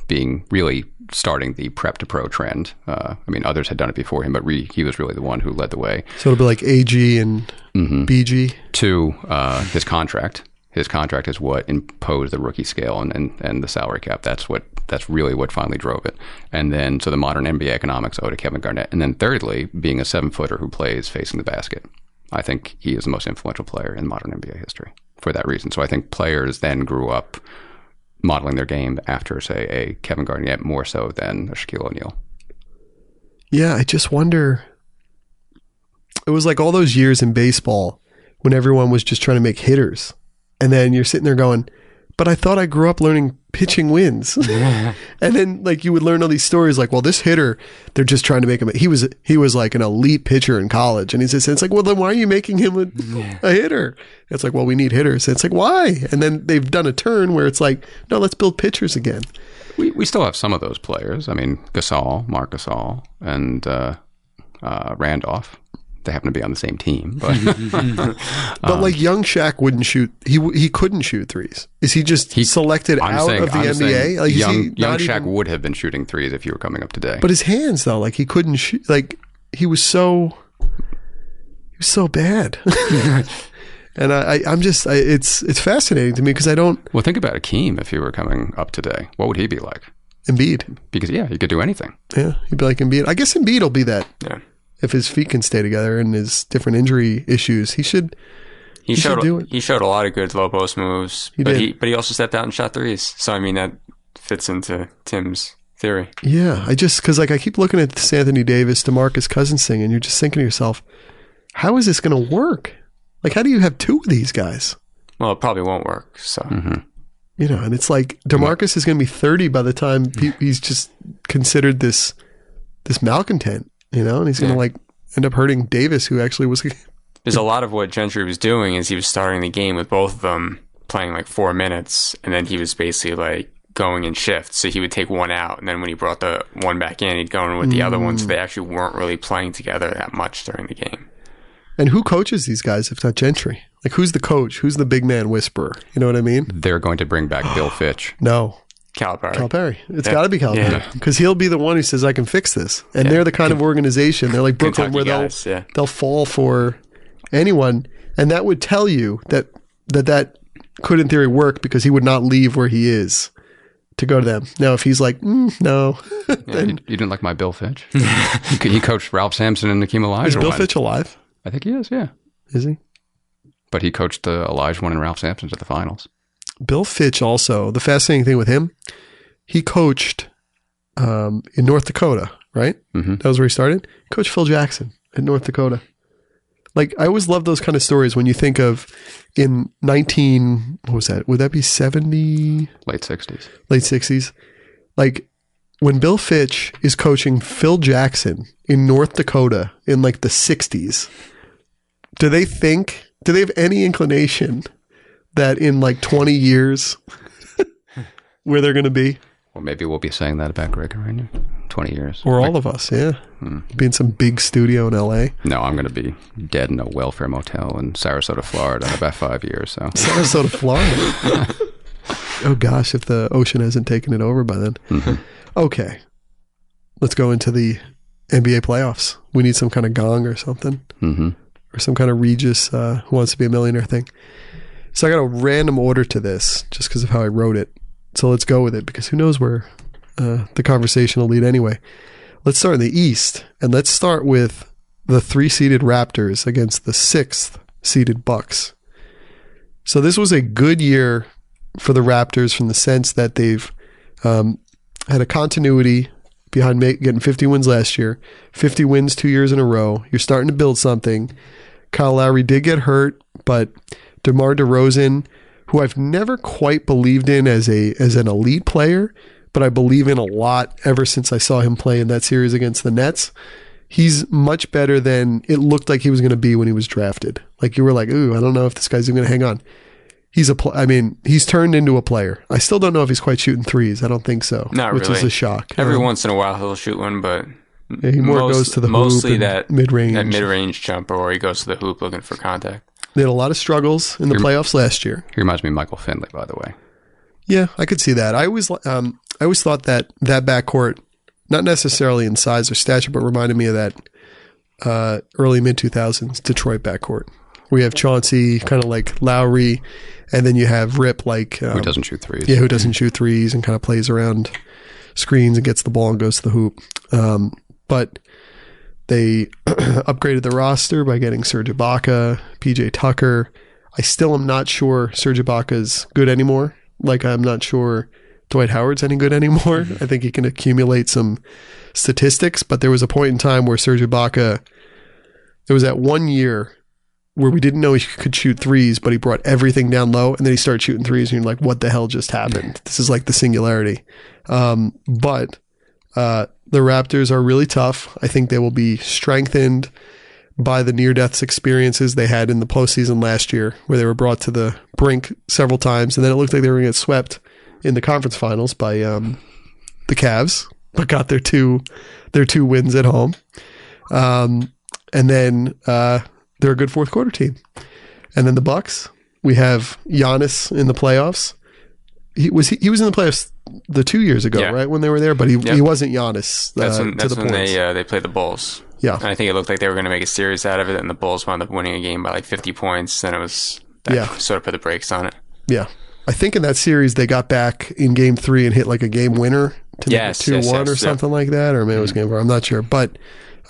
being really starting the prep to pro trend. I mean, others had done it before him, but he was really the one who led the way. So it'll be like AG and BG. Two, his contract. His contract is what imposed the rookie scale and the salary cap. That's really what finally drove it. And then, so the modern NBA economics owe to Kevin Garnett. And then thirdly, being a 7-footer who plays facing the basket. I think he is the most influential player in modern NBA history for that reason. So I think players then grew up modeling their game after, say, a Kevin Garnett more so than a Shaquille O'Neal. Yeah, I just wonder. It was like all those years in baseball when everyone was just trying to make hitters. And then you're sitting there going, but I thought I grew up learning pitching wins. And then like you would learn all these stories like, well, this hitter, they're just trying to make him. He was like an elite pitcher in college. And it's like, well, then why are you making him a hitter? It's like, well, we need hitters. And it's like, why? And then they've done a turn where it's like, no, let's build pitchers again. We still have some of those players. I mean, Mark Gasol, and Randolph. They happen to be on the same team, but but like young Shaq wouldn't shoot. He couldn't shoot threes. Is he just selected out of the NBA? Like, young Shaq would have been shooting threes if you were coming up today. But his hands though, like he couldn't shoot. Like he was so bad. And I'm just it's fascinating to me because I don't. Well, think about Akeem if he were coming up today. What would he be like? Embiid. Because he could do anything. Yeah, he'd be like Embiid. I guess Embiid will be that. Yeah. If his feet can stay together and his different injury issues, he should do it. He showed a lot of good low post moves, but he also stepped out and shot threes. So I mean that fits into Tim's theory. Yeah, because like I keep looking at this Anthony Davis, DeMarcus Cousins thing, and you're just thinking to yourself, how is this going to work? Like, how do you have two of these guys? Well, it probably won't work. So and it's like DeMarcus is going to be 30 by the time he's just considered this malcontent. And he's going to like end up hurting Davis, who actually was. There's a lot of what Gentry was doing is he was starting the game with both of them playing like 4 minutes, and then he was basically like going in shifts. So he would take one out, and then when he brought the one back in, he'd go in with the other one. So they actually weren't really playing together that much during the game. And who coaches these guys if not Gentry? Like, who's the coach? Who's the big man whisperer? You know what I mean? They're going to bring back Bill Fitch. No. Calipari. It's got to be Calipari. Because he'll be the one who says, I can fix this. And they're the kind of organization. They're like Brooklyn, Kentucky where guys, they'll fall for anyone. And that would tell you that could, in theory, work because he would not leave where he is to go to them. Now, if he's like, no. Then, you didn't like my Bill Fitch? He coached Ralph Sampson and Hakeem Olajuwon. Is Bill Fitch alive? I think he is, yeah. Is he? But he coached Olajuwon and Ralph Sampson to the finals. Bill Fitch also, the fascinating thing with him, he coached in North Dakota, right? Mm-hmm. That was where he started. Coach Phil Jackson in North Dakota. Like, I always love those kind of stories when you think of in what was that? Would that be 70? Late 60s. Late 60s. Like, when Bill Fitch is coaching Phil Jackson in North Dakota in like the 60s, do they have any inclination that in like 20 years where they're going to be? Well, maybe we'll be saying that about Greg Hrinya. 20 years. Or all of us, yeah. Be in some big studio in LA. No, I'm going to be dead in a welfare motel in Sarasota, Florida in about 5 years. So Sarasota, Florida. Oh gosh, if the ocean hasn't taken it over by then. Mm-hmm. Okay. Let's go into the NBA playoffs. We need some kind of gong or something. Mm-hmm. Or some kind of Regis Who Wants to Be a Millionaire thing. So I got a random order to this just because of how I wrote it. So let's go with it because who knows where the conversation will lead anyway. Let's start in the East, and let's start with the 3-seeded Raptors against the 6th-seeded Bucks. So this was a good year for the Raptors from the sense that they've had a continuity behind getting 50 wins last year, 50 wins 2 years in a row. You're starting to build something. Kyle Lowry did get hurt, but DeMar DeRozan, who I've never quite believed in as an elite player, but I believe in a lot ever since I saw him play in that series against the Nets. He's much better than it looked like he was going to be when he was drafted. Like, you were like, ooh, I don't know if this guy's even going to hang on. He's turned into a player. I still don't know if he's quite shooting threes. I don't think so. Not which really. is a shock. Every once in a while he'll shoot one, but he more goes to the hoop. Mostly that mid-range jumper, or he goes to the hoop looking for contact. They had a lot of struggles in the playoffs last year. He reminds me of Michael Finley, by the way. Yeah, I could see that. I always thought that backcourt, not necessarily in size or stature, but reminded me of that early mid-2000s Detroit backcourt. We have Chauncey, kind of like Lowry, and then you have Rip, like who doesn't shoot threes. Yeah, who doesn't shoot threes and kind of plays around screens and gets the ball and goes to the hoop. But they upgraded the roster by getting Serge Ibaka, PJ Tucker. I still am not sure Serge Ibaka's good anymore. Like, I'm not sure Dwight Howard's any good anymore. I think he can accumulate some statistics, but there was a point in time where Serge Ibaka, there was that 1 year where we didn't know he could shoot threes, but he brought everything down low, and then he started shooting threes, and you're like, what the hell just happened? This is like the singularity. But the Raptors are really tough. I think they will be strengthened by the near-death experiences they had in the postseason last year, where they were brought to the brink several times, and then it looked like they were going to get swept in the conference finals by the Cavs, but got their two wins at home. And then they're a good fourth quarter team. And then the Bucks, we have Giannis in the playoffs. He was in the playoffs the 2 years ago, right, when they were there, but he wasn't Giannis. That's when points. they played the Bulls. Yeah, and I think it looked like they were going to make a series out of it, and the Bulls wound up winning a game by like 50 points, and it was sort of put the brakes on it. Yeah, I think in that series they got back in Game 3 and hit like a game winner to make it 2-1 or something like that, or maybe it was Game 4. I'm not sure, but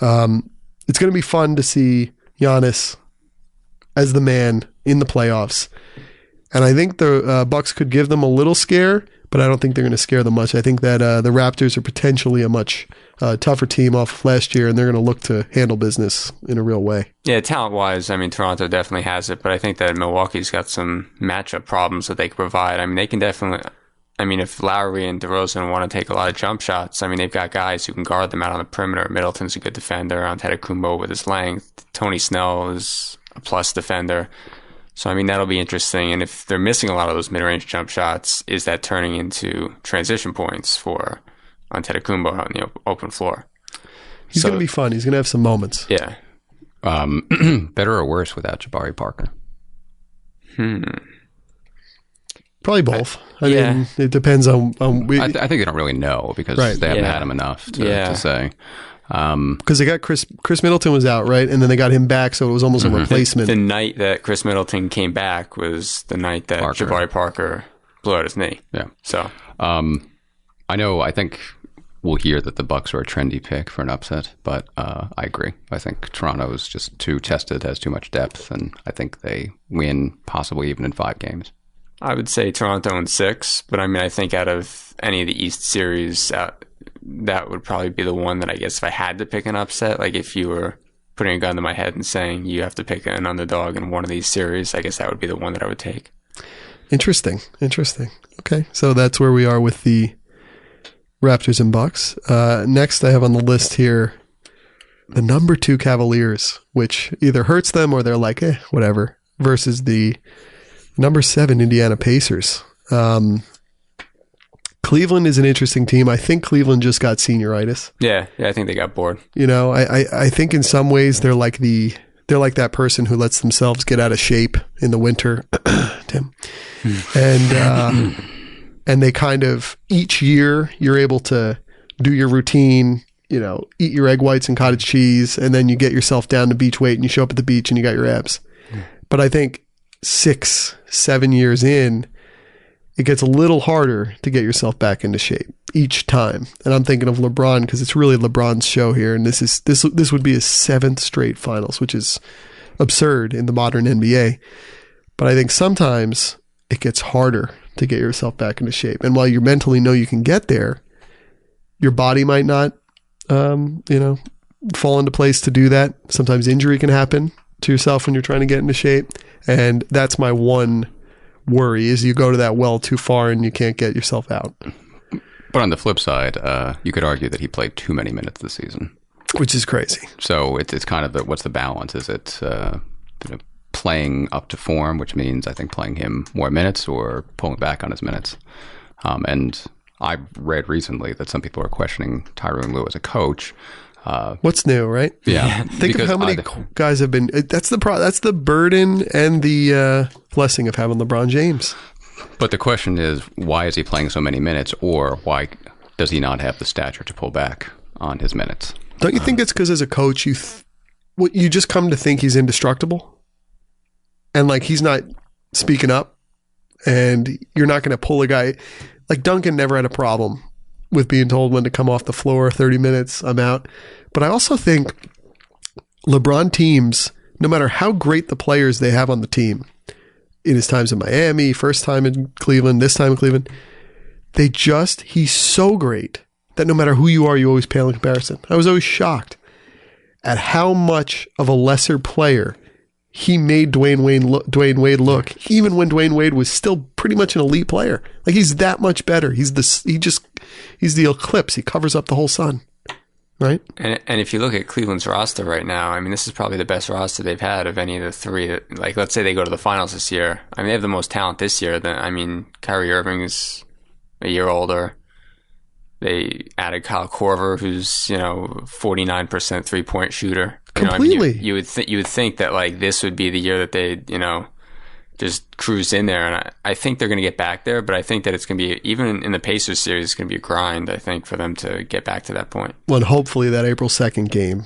it's going to be fun to see Giannis as the man in the playoffs. And I think the Bucks could give them a little scare, but I don't think they're going to scare them much. I think that the Raptors are potentially a much tougher team off of last year, and they're going to look to handle business in a real way. Yeah, talent-wise, I mean, Toronto definitely has it, but I think that Milwaukee's got some matchup problems that they can provide. I mean, they can definitely... I mean, if Lowry and DeRozan want to take a lot of jump shots, I mean, they've got guys who can guard them out on the perimeter. Middleton's a good defender. Antetokounmpo with his length. Tony Snell is a plus defender. So, I mean, that'll be interesting. And if they're missing a lot of those mid-range jump shots, is that turning into transition points for Antetokounmpo on the open floor? He's going to be fun. He's going to have some moments. Yeah. Better or worse without Jabari Parker? Probably both. I mean, it depends on... I think they don't really know because they haven't had him enough to say. Because they got Chris Middleton was out, right? And then they got him back, so it was almost a replacement. The night that Chris Middleton came back was the night that Jabari Parker blew out his knee. Yeah. So I think we'll hear that the Bucks are a trendy pick for an upset, but I agree. I think Toronto is just too tested, has too much depth, and I think they win possibly even in 5 games. I would say Toronto in 6, but I mean, I think out of any of the East series, that would probably be the one that I guess if I had to pick an upset, like if you were putting a gun to my head and saying you have to pick an underdog in one of these series, I guess that would be the one that I would take. Interesting. Okay, so that's where we are with the Raptors and Bucks. Next, I have on the list here the number 2 Cavaliers, which either hurts them or they're like, whatever, versus the number 7 Indiana Pacers. Cleveland is an interesting team. I think Cleveland just got senioritis. Yeah, I think they got bored. You know, I think in some ways they're like that person who lets themselves get out of shape in the winter, Tim. And they kind of, each year you're able to do your routine, you know, eat your egg whites and cottage cheese, and then you get yourself down to beach weight and you show up at the beach and you got your abs. But I think 6-7 years in, it gets a little harder to get yourself back into shape each time. And I'm thinking of LeBron because it's really LeBron's show here. And this would be his 7th straight finals, which is absurd in the modern NBA. But I think sometimes it gets harder to get yourself back into shape. And while you mentally know you can get there, your body might not, fall into place to do that. Sometimes injury can happen to yourself when you're trying to get into shape. And that's my one worry, is you go to that well too far and you can't get yourself out. But on the flip side, you could argue that he played too many minutes this season, which is crazy. So it's kind of what's the balance? Is it playing up to form, which means I think playing him more minutes, or pulling back on his minutes? And I read recently that some people are questioning Tyronn Lue as a coach. What's new, right? Yeah. Think of how many guys have been. That's the burden and the blessing of having LeBron James. But the question is, why is he playing so many minutes, or why does he not have the stature to pull back on his minutes? Don't you think it's because as a coach, you just come to think he's indestructible, and like he's not speaking up, and you're not going to pull a guy like Duncan. Never had a problem with being told when to come off the floor. 30 minutes, I'm out. But I also think LeBron teams, no matter how great the players they have on the team, in his times in Miami, first time in Cleveland, this time in Cleveland, he's so great that no matter who you are, you always pale in comparison. I was always shocked at how much of a lesser player he made Dwayne Wade look, even when Dwayne Wade was still pretty much an elite player. Like, he's that much better. He's the eclipse. He covers up the whole sun. Right. And if you look at Cleveland's roster right now, I mean, this is probably the best roster they've had of any of the 3. Like, let's say they go to the finals this year. I mean, they have the most talent this year. Kyrie Irving is a year older. They added Kyle Korver, who's 49% 3-point shooter. Completely. You would think that like this would be the year that they just cruise in there, and I think they're going to get back there. But I think that it's going to be, even in the Pacers series, it's going to be a grind, I think, for them to get back to that point. Well, and hopefully that April 2nd game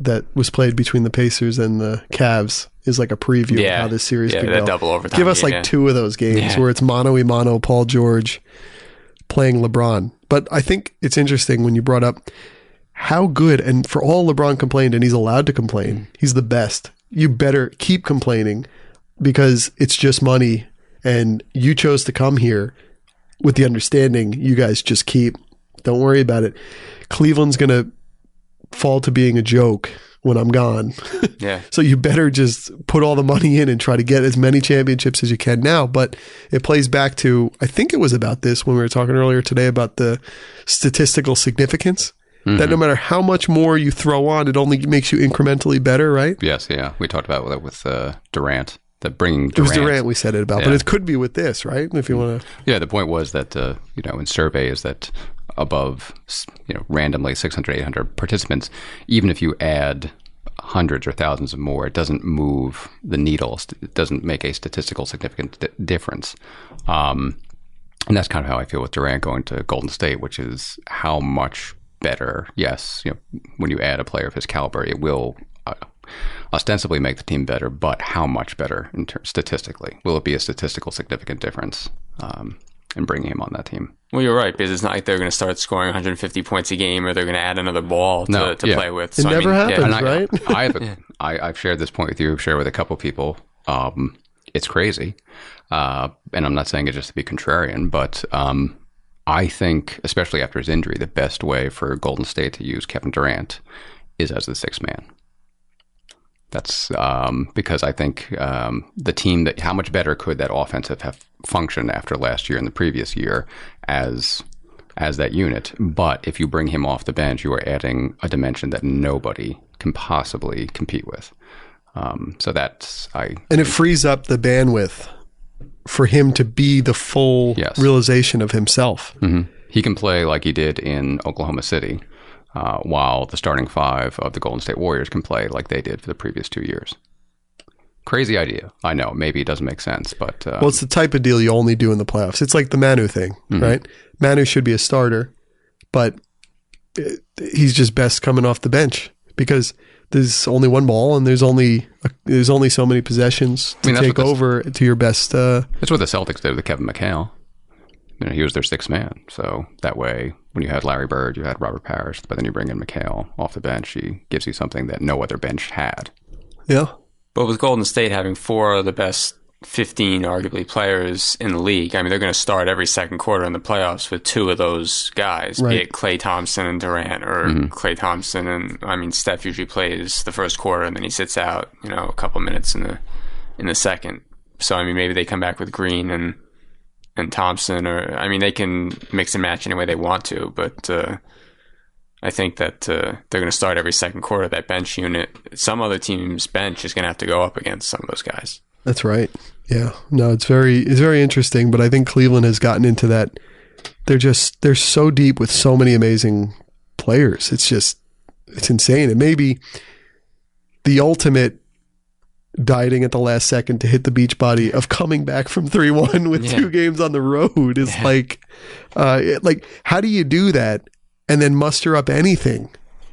that was played between the Pacers and the Cavs is like a preview of how this series could go. Double overtime. Give us like 2 of those games where it's mano-a-mano Paul George playing LeBron. But I think it's interesting when you brought up how good, and for all LeBron complained, and he's allowed to complain, he's the best. You better keep complaining because it's just money, and you chose to come here with the understanding you guys just don't worry about it. Cleveland's going to fall to being a joke when I'm gone. Yeah. So you better just put all the money in and try to get as many championships as you can now. But it plays back to, I think it was about this when we were talking earlier today about the statistical significance. Mm-hmm. That no matter how much more you throw on, it only makes you incrementally better, right? Yes, yeah. We talked about that with Durant. bringing Durant. It was Durant we said it about, but it could be with this, right? If you want to. Yeah, the point was that, in surveys that above, randomly 600, 800 participants, even if you add hundreds or thousands of more, it doesn't move the needle. It doesn't make a statistical significant difference. And that's kind of how I feel with Durant going to Golden State, which is how much better. Yes, when you add a player of his caliber, it will ostensibly make the team better, but how much better statistically? Will it be a statistical significant difference in bringing him on that team? Well, you're right, because it's not like they're going to start scoring 150 points a game or they're going to add another ball to play with. So, it never happens, right? I've shared this point with you, shared with a couple people. It's crazy. And I'm not saying it just to be contrarian, but I think, especially after his injury, the best way for Golden State to use Kevin Durant is as the sixth man. That's because I think the team how much better could that offense have functioned after last year and the previous year as that unit. But if you bring him off the bench, you are adding a dimension that nobody can possibly compete with. And it frees up the bandwidth for him to be the full realization of himself. Mm-hmm. He can play like he did in Oklahoma City. While the starting five of the Golden State Warriors can play like they did for the previous 2 years. Crazy idea. I know. Maybe it doesn't make sense, but... well, it's the type of deal you only do in the playoffs. It's like the Manu thing, right? Manu should be a starter, but he's just best coming off the bench because there's only one ball and there's only so many possessions to take over to your best... That's what the Celtics did with Kevin McHale. He was their sixth man. So that way, when you had Larry Bird, you had Robert Parrish, but then you bring in McHale off the bench, he gives you something that no other bench had. Yeah. But with Golden State having 4 of the best 15, arguably, players in the league, I mean, they're going to start every second quarter in the playoffs with 2 of those guys, be it Klay Thompson and Durant, or Klay Thompson and, Steph usually plays the first quarter and then he sits out, a couple minutes in the second. So, maybe they come back with Green and Thompson, or they can mix and match any way they want to, but I think that they're going to start every second quarter. That bench unit, some other team's bench is going to have to go up against some of those guys. That's right. Yeah. No, it's very interesting, but I think Cleveland has gotten into that. They're so deep with so many amazing players. It's insane. It may be the ultimate dieting at the last second to hit the beach body of coming back from 3-1 with 2 games on the road is like how do you do that and then muster up anything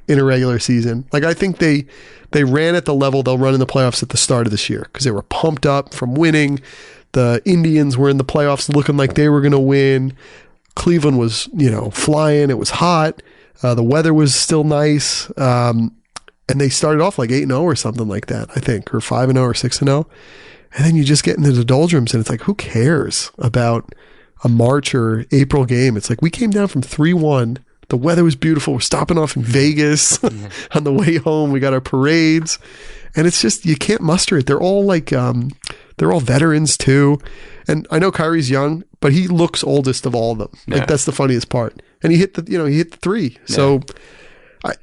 in a regular season? Like, I think they ran at the level they'll run in the playoffs at the start of this year because they were pumped up from winning. The Indians were in the playoffs looking like they were going to win. Cleveland was, flying. It was hot. The weather was still nice. And they started off like 8-0 or something like that, I think, or 5-0 or 6-0. And then you just get into the doldrums and it's like, who cares about a March or April game? It's like, we came down from 3-1. The weather was beautiful. We're stopping off in Vegas on the way home. We got our parades. And it's just, you can't muster it. They're all they're all veterans too. And I know Kyrie's young, but he looks oldest of all of them. Like, that's the funniest part. And he hit the 3. So I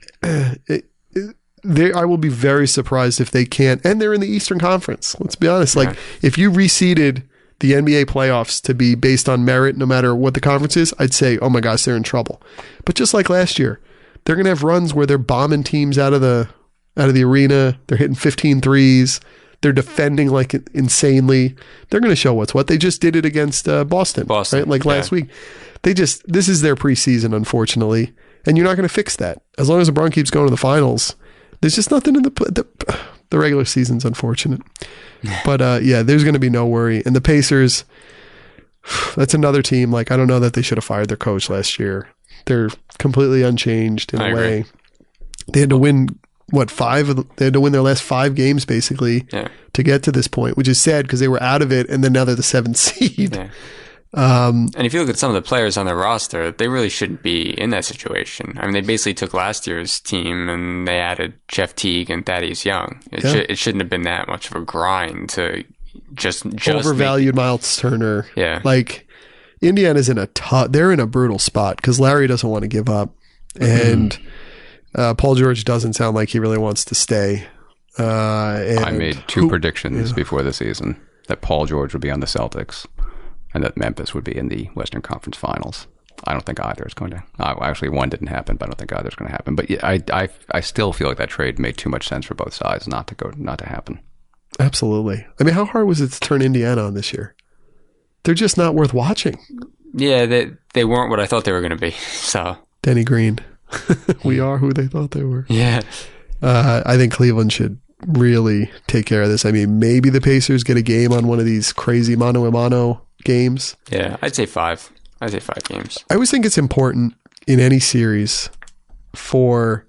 will be very surprised if they can't. And they're in the Eastern Conference. Let's be honest. Like, if you reseeded the NBA playoffs to be based on merit, no matter what the conference is, I'd say, oh my gosh, they're in trouble. But just like last year, they're going to have runs where they're bombing teams out of the arena. They're hitting 15 threes. They're defending like insanely. They're going to show what's what. They just did it against Boston, right? Like last week. This is their preseason, unfortunately. And you're not going to fix that. As long as LeBron keeps going to the finals, there's just nothing in the regular season's unfortunate. But there's going to be no worry. And the Pacers, that's another team. Like, I don't know that they should have fired their coach last year. They're completely unchanged in a way. They had to win they had to win their last 5 games basically to get to this point, which is sad because they were out of it and then now they're the 7th seed. Yeah. And if you look at some of the players on their roster, they really shouldn't be in that situation. They basically took last year's team and they added Jeff Teague and Thaddeus Young. It shouldn't have been that much of a grind to just overvalued Miles Turner. Yeah, like Indiana's they're in a brutal spot because Larry doesn't want to give up, and Paul George doesn't sound like he really wants to stay. I made two predictions before the season that Paul George would be on the Celtics and that Memphis would be in the Western Conference Finals. I don't think either is going to. Actually, one didn't happen, but I don't think either is going to happen. But yeah, I still feel like that trade made too much sense for both sides not to happen. Absolutely. I mean, how hard was it to turn Indiana on this year? They're just not worth watching. Yeah, they weren't what I thought they were going to be. So Denny Green, we are who they thought they were. Yeah. I think Cleveland should really take care of this. I mean, maybe the Pacers get a game on one of these crazy mano-a-mano games. Yeah, I'd say 5. I'd say 5 games. I always think it's important in any series for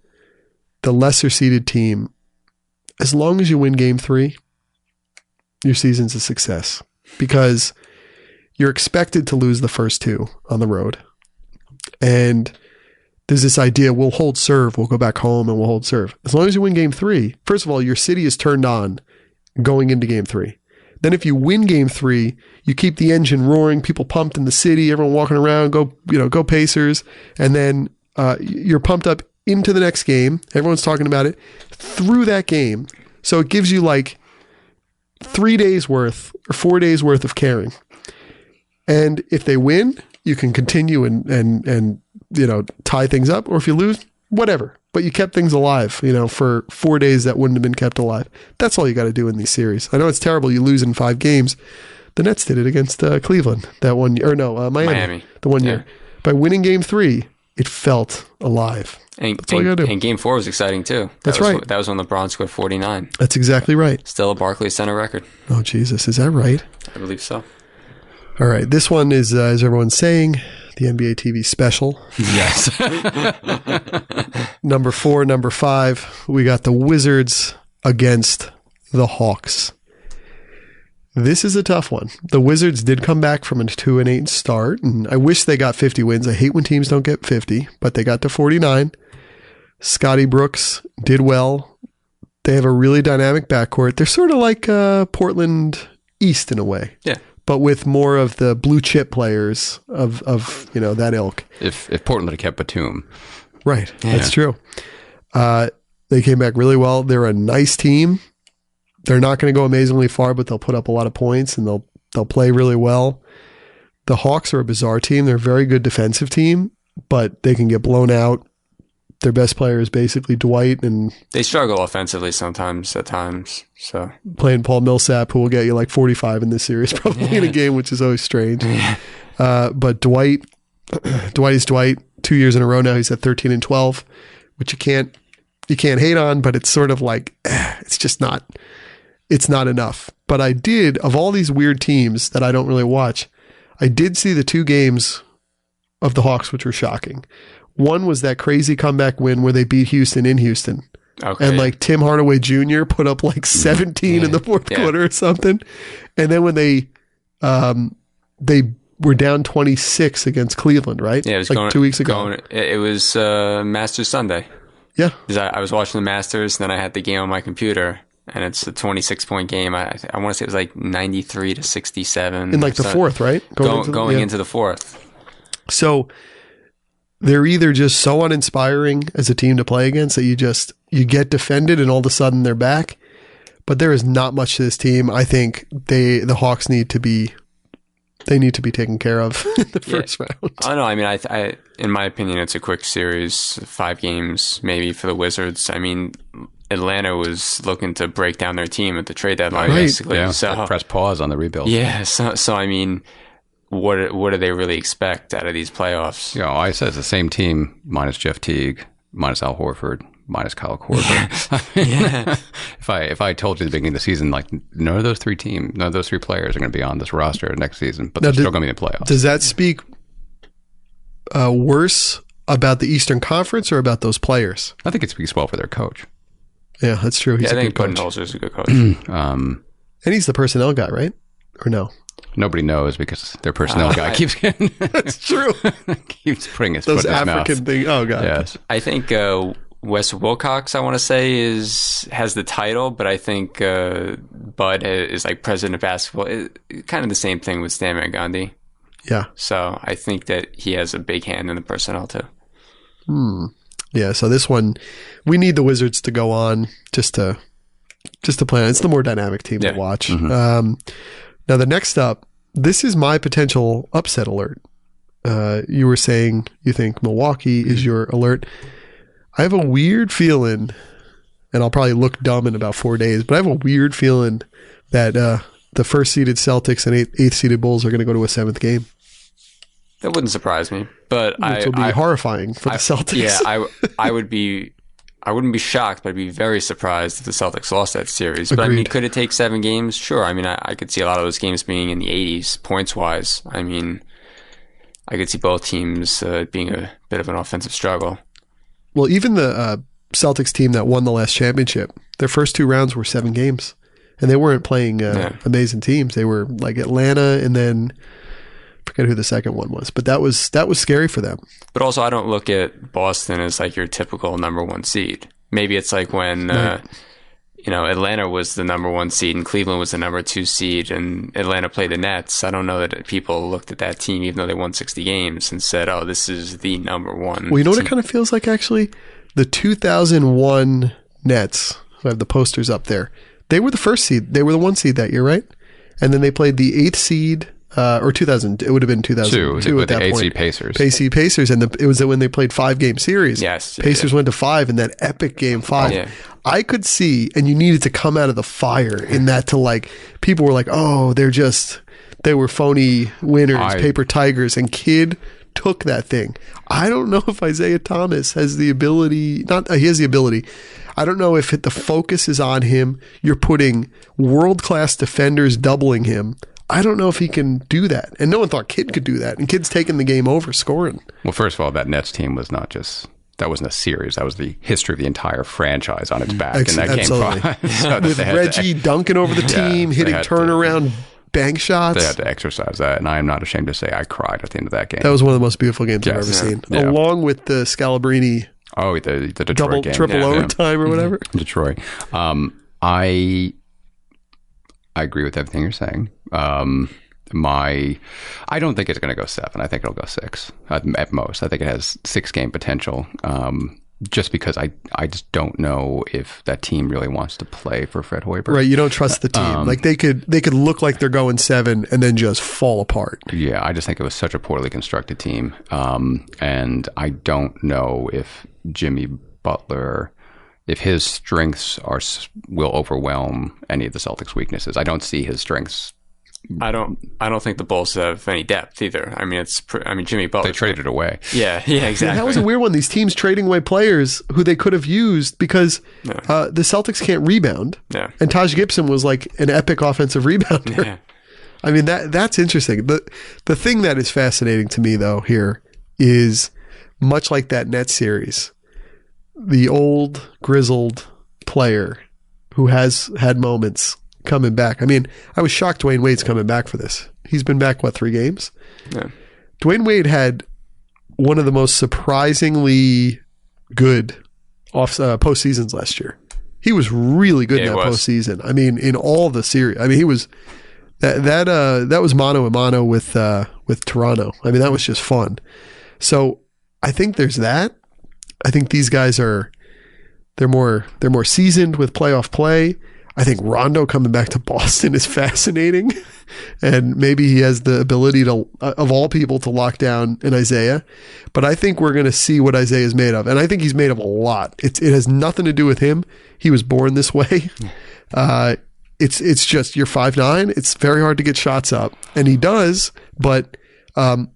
the lesser seeded team, as long as you win game 3, your season's a success, because you're expected to lose the first 2 on the road. And there's this idea, we'll hold serve, we'll go back home and we'll hold serve. As long as you win game 3, first of all, your city is turned on going into game 3. Then if you win game 3, you keep the engine roaring, people pumped in the city, everyone walking around, go Pacers. And then you're pumped up into the next game. Everyone's talking about it through that game. So it gives you like 3 days worth or 4 days worth of caring. And if they win, you can continue and tie things up. Or if you lose, whatever. But you kept things alive, for 4 days that wouldn't have been kept alive. That's all you got to do in these series. I know it's terrible you lose in 5 games. The Nets did it against Cleveland that one year. Or no, Miami. The one year. By winning game 3, it felt alive. That's all you got to do. And game 4 was exciting too. That's right. That was when LeBron scored 49. That's exactly right. Still a Barclays Center record. Oh, Jesus. Is that right? I believe so. All right. This one is, as everyone's saying, the NBA TV special. Yes. Number 4, number 5, we got the Wizards against the Hawks. This is a tough one. The Wizards did come back from a 2-8 start, and I wish they got 50 wins. I hate when teams don't get 50, but they got to 49. Scotty Brooks did well. They have a really dynamic backcourt. They're sort of like Portland East in a way. Yeah. But with more of the blue chip players of that ilk. If Portland had kept Batum. Right. Yeah. That's true. They came back really well. They're a nice team. They're not going to go amazingly far, but they'll put up a lot of points and they'll play really well. The Hawks are a bizarre team. They're a very good defensive team, but they can get blown out. Their best player is basically Dwight, and they struggle offensively sometimes at times. So playing Paul Millsap, who will get you like 45 in this series, probably in a game, which is always strange. But Dwight is Dwight. 2 years in a row now, he's at 13 and 12, which you can't hate on, but it's sort of like it's just not. It's not enough. But I did, of all these weird teams that I don't really watch, I did see the 2 games of the Hawks, which were shocking. One was that crazy comeback win where they beat Houston in Houston. Okay. And like Tim Hardaway Jr. put up like 17 in the fourth quarter or something. And then when they were down 26 against Cleveland, right? Yeah, it was like 2 weeks ago. It was Masters Sunday. Yeah. I was watching the Masters, and then I had the game on my computer. And it's a 26-point game. I want to say it was like 93-67. In like the fourth, right? Going into the fourth. So they're either just so uninspiring as a team to play against that you get defended and all of a sudden they're back. But there is not much to this team. I think the Hawks need to be taken care of in the first round. I know. I mean, I in my opinion, it's a quick series, 5 games maybe for the Wizards. I mean, Atlanta was looking to break down their team at the trade deadline, basically. Yeah, so press pause on the rebuild. Yeah. So I mean, what do they really expect out of these playoffs? I said it's the same team minus Jeff Teague, minus Al Horford, minus Kyle Korver. Yeah. If I told you at the beginning of the season, like none of those 3 players are going to be on this roster next season, but they're still going to be in the playoffs. Does that speak worse about the Eastern Conference or about those players? I think it speaks well for their coach. Yeah, that's true. He's I think Budenholzer is a good coach. And he's the personnel guy, right? Or no? Nobody knows because their personnel guy keeps getting... That's true. keeps putting his those foot in his African mouth. things. Oh, God. Yes. I think Wes Wilcox, I want to say, has the title, but I think Bud is like president of basketball. Kind of the same thing with Stan Van Gundy. Yeah. So I think that he has a big hand in the personnel, too. Yeah, so this one, we need the Wizards to go on just to just to plan. It's the more dynamic team to watch. Mm-hmm. Now, the next up, this is my potential upset alert. You were saying you think Milwaukee is your alert. I have a weird feeling, and I'll probably look dumb in about 4 days, but I have a weird feeling that the first-seeded Celtics and eighth-seeded Bulls are going to go to a seventh game. That wouldn't surprise me, but which will be horrifying for the Celtics. Yeah, I wouldn't be shocked, but I'd be very surprised if the Celtics lost that series. But I mean, could it take 7 games? Sure. I mean, I could see a lot of those games being in the 80s points-wise. I mean, I could see both teams being a bit of an offensive struggle. Well, even the Celtics team that won the last championship, their first 2 rounds were 7 games. And they weren't playing amazing teams. They were like Atlanta and then I forget who the second one was. But that was scary for them. But also, I don't look at Boston as like your typical number 1 seed. Maybe it's like when Atlanta was the number 1 seed and Cleveland was the number 2 seed and Atlanta played the Nets. I don't know that people looked at that team, even though they won 60 games, and said, oh, this is the number 1. Well, you know team. what it kind of feels like, actually? The 2001 Nets, who have the posters up there, they were the first seed. They were the 1 seed that year, right? And then they played the 8th seed, or 2000. It would have been 2002 at that point. 8th seed Pacers. Pacers, and it was when they played 5-game series. Yes. Pacers went to 5 in that epic game 5. Yeah. I could see, and you needed to come out of the fire in that to like, people were like, oh, they were phony winners, paper tigers, and Kidd took that thing. I don't know if Isaiah Thomas has the ability, he has the ability. I don't know if the focus is on him. You're putting world-class defenders doubling him. I don't know if he can do that. And no one thought Kidd could do that. And Kidd's taking the game over scoring. Well, first of all, that Nets team was not just... That wasn't a series. That was the history of the entire franchise on its back in that absolutely. Game 5. So with Reggie dunking over the team, hitting turnaround bank shots. They had to exercise that, and I am not ashamed to say I cried at the end of that game. That was one of the most beautiful games I've ever seen. Yeah. Along with the Scalabrine the Detroit game. Triple overtime or whatever. Detroit. I agree with everything you're saying. I don't think it's going to go 7. I think it'll go 6 at most. I think it has 6-game potential. Just because I just don't know if that team really wants to play for Fred Hoiberg. Right, you don't trust the team. Like they could look like they're going 7 and then just fall apart. Yeah, I just think it was such a poorly constructed team. And I don't know if Jimmy Butler, if his strengths will overwhelm any of the Celtics' weaknesses. I don't see his strengths. I don't think the Bulls have any depth either. I mean, Jimmy Butler. They traded it away. Yeah, exactly. Yeah, that was a weird one. These teams trading away players who they could have used because the Celtics can't rebound. Yeah. And Taj Gibson was like an epic offensive rebounder. Yeah. I mean, that's interesting. The thing that is fascinating to me, though, here is much like that Nets series, the old grizzled player who has had moments coming back. I mean, I was shocked Dwayne Wade's coming back for this. He's been back, 3 games? Yeah. Dwayne Wade had one of the most surprisingly good postseasons last year. He was really good in that postseason. I mean, in all the series. I mean, he was that was mano a mano with Toronto. I mean, that was just fun. So I think there's that. I think these guys they're more seasoned with playoff play. I think Rondo coming back to Boston is fascinating, and maybe he has the ability to, of all people, to lock down an Isaiah. But I think we're going to see what Isaiah is made of, and I think he's made of a lot. It has nothing to do with him. He was born this way. It's just you're 5'9". It's very hard to get shots up, and he does. But I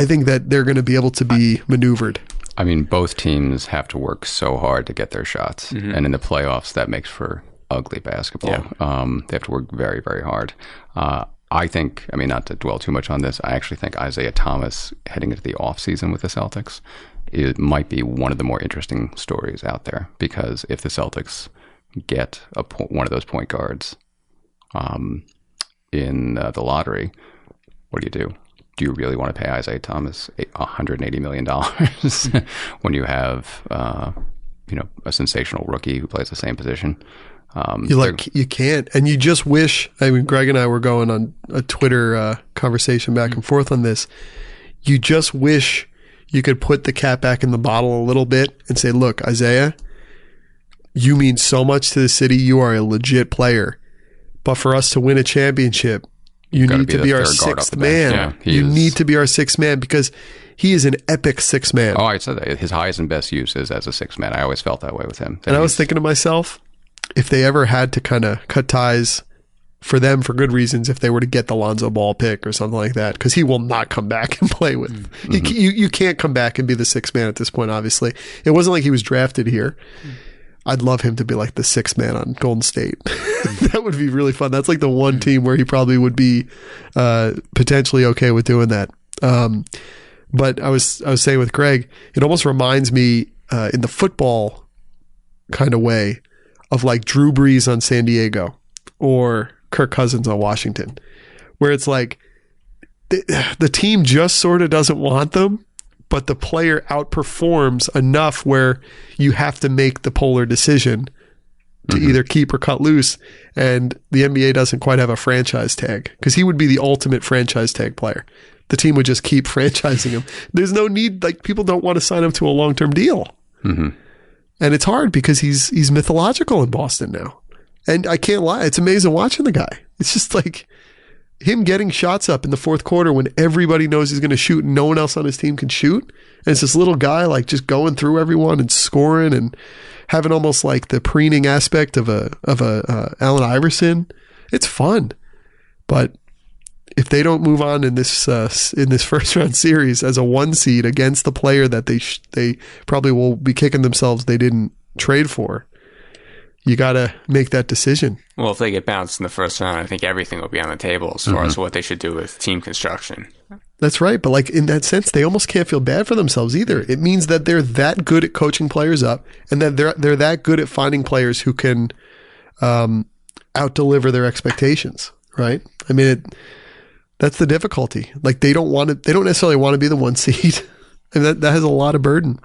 think that they're going to be able to be maneuvered. I mean, both teams have to work so hard to get their shots, and in the playoffs, that makes for ugly basketball. Yeah. They have to work very, very hard. I think, I mean, not to dwell too much on this, I actually think Isaiah Thomas heading into the offseason with the Celtics, it might be one of the more interesting stories out there, because if the Celtics get one of those point guards in the lottery, what do? Do you really want to pay Isaiah Thomas $180 million when you have a sensational rookie who plays the same position? You can't, and you just wish. I mean, Greg and I were going on a Twitter conversation back and forth on this. You just wish you could put the cat back in the bottle a little bit and say, "Look, Isaiah, you mean so much to the city. You are a legit player. But for us to win a championship, you need to be our sixth man. You need to be our sixth man because he is an epic sixth man. Oh, I said that. His highest and best use is as a sixth man. I always felt that way with him. And I was thinking to myself, if they ever had to kind of cut ties for them for good reasons, if they were to get the Lonzo Ball pick or something like that, because he will not come back and play with. You can't come back and be the sixth man at this point, obviously. It wasn't like he was drafted here. I'd love him to be like the sixth man on Golden State. That would be really fun. That's like the one team where he probably would be potentially okay with doing that. But I was saying with Greg, it almost reminds me in the football kind of way of like Drew Brees on San Diego or Kirk Cousins on Washington, where it's like the team just sort of doesn't want them, but the player outperforms enough where you have to make the polar decision to either keep or cut loose. And the NBA doesn't quite have a franchise tag because he would be the ultimate franchise tag player. The team would just keep franchising him. There's no need, like people don't want to sign him to a long-term deal. And it's hard because he's mythological in Boston now. And I can't lie, it's amazing watching the guy. It's just like him getting shots up in the fourth quarter when everybody knows he's going to shoot and no one else on his team can shoot. And it's this little guy like just going through everyone and scoring and having almost like the preening aspect of a Allen Iverson. It's fun. But if they don't move on in this first round series as a 1 seed against the player that they probably will be kicking themselves they didn't trade for, you got to make that decision. Well, if they get bounced in the first round, I think everything will be on the table as far as what they should do with team construction. That's right. But like in that sense, they almost can't feel bad for themselves either. It means that they're that good at coaching players up and that they're that good at finding players who can out-deliver their expectations, right? I mean, that's the difficulty. Like they don't necessarily want to be the 1 seed. And that has a lot of burden.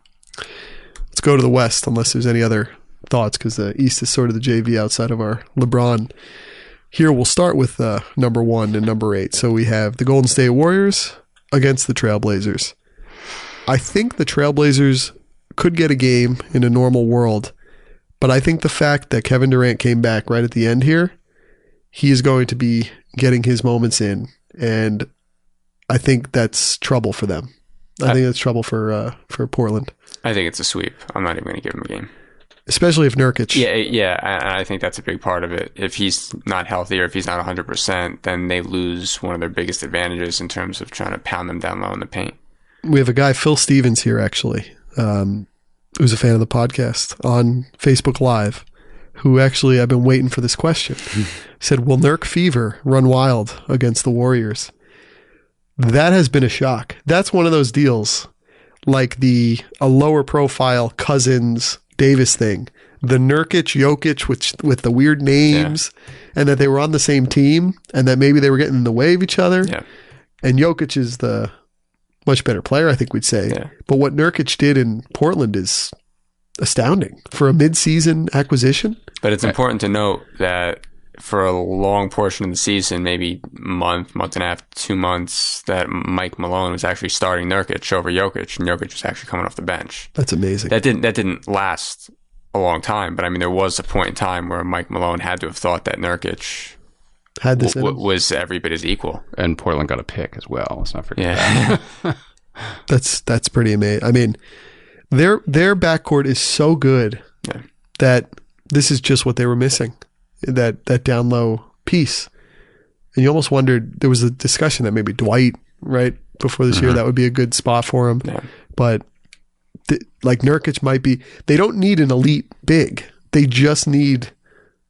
Let's go to the West unless there's any other thoughts, because the East is sort of the JV outside of our LeBron. Here we'll start with number 1 and number 8. So we have the Golden State Warriors against the Trailblazers. I think the Trailblazers could get a game in a normal world, but I think the fact that Kevin Durant came back right at the end here, he is going to be getting his moments in, and I think that's trouble for them. I think that's trouble for Portland. I think it's a sweep. I'm not even going to give him a game. Especially if Nurkic. Yeah, I think that's a big part of it. If he's not healthy or if he's not 100%, then they lose one of their biggest advantages in terms of trying to pound them down low in the paint. We have a guy, Phil Stevens, here actually, who's a fan of the podcast on Facebook Live, who actually, I've been waiting for this question. Said, will Nurk Fever run wild against the Warriors? That has been a shock. That's one of those deals, like a lower profile Cousins Davis thing, the Nurkic, Jokic with the weird names, and that they were on the same team, and that maybe they were getting in the way of each other. Yeah. And Jokic is the much better player, I think we'd say. Yeah. But what Nurkic did in Portland is astounding for a mid-season acquisition. But it's important to note that for a long portion of the season, maybe month and a half, 2 months, that Mike Malone was actually starting Nurkic over Jokic, and Jokic was actually coming off the bench. That's amazing. That didn't last a long time, but I mean, there was a point in time where Mike Malone had to have thought that Nurkic had this was every bit as equal. And Portland got a pick as well. Let's not forget that. That's pretty amazing. I mean, their backcourt is so good that this is just what they were missing. That down low piece. And you almost wondered, there was a discussion that maybe Dwight, right, before this year, that would be a good spot for him. Yeah. But like Nurkic might be, they don't need an elite big. They just need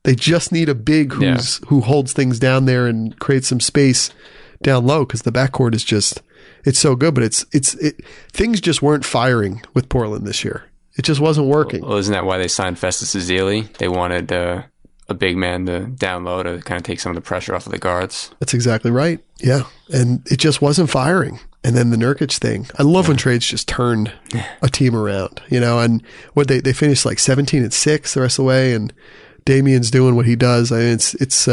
a big who holds things down there and creates some space down low, because the backcourt is just, it's so good, but things just weren't firing with Portland this year. It just wasn't working. Well, isn't that why they signed Festus Ezeli? They wanted a big man to down low to kind of take some of the pressure off of the guards. That's exactly right. Yeah. And it just wasn't firing. And then the Nurkic thing. I love when trades just turn a team around, and what they finished like 17-6 the rest of the way, and Damian's doing what he does. I mean, it's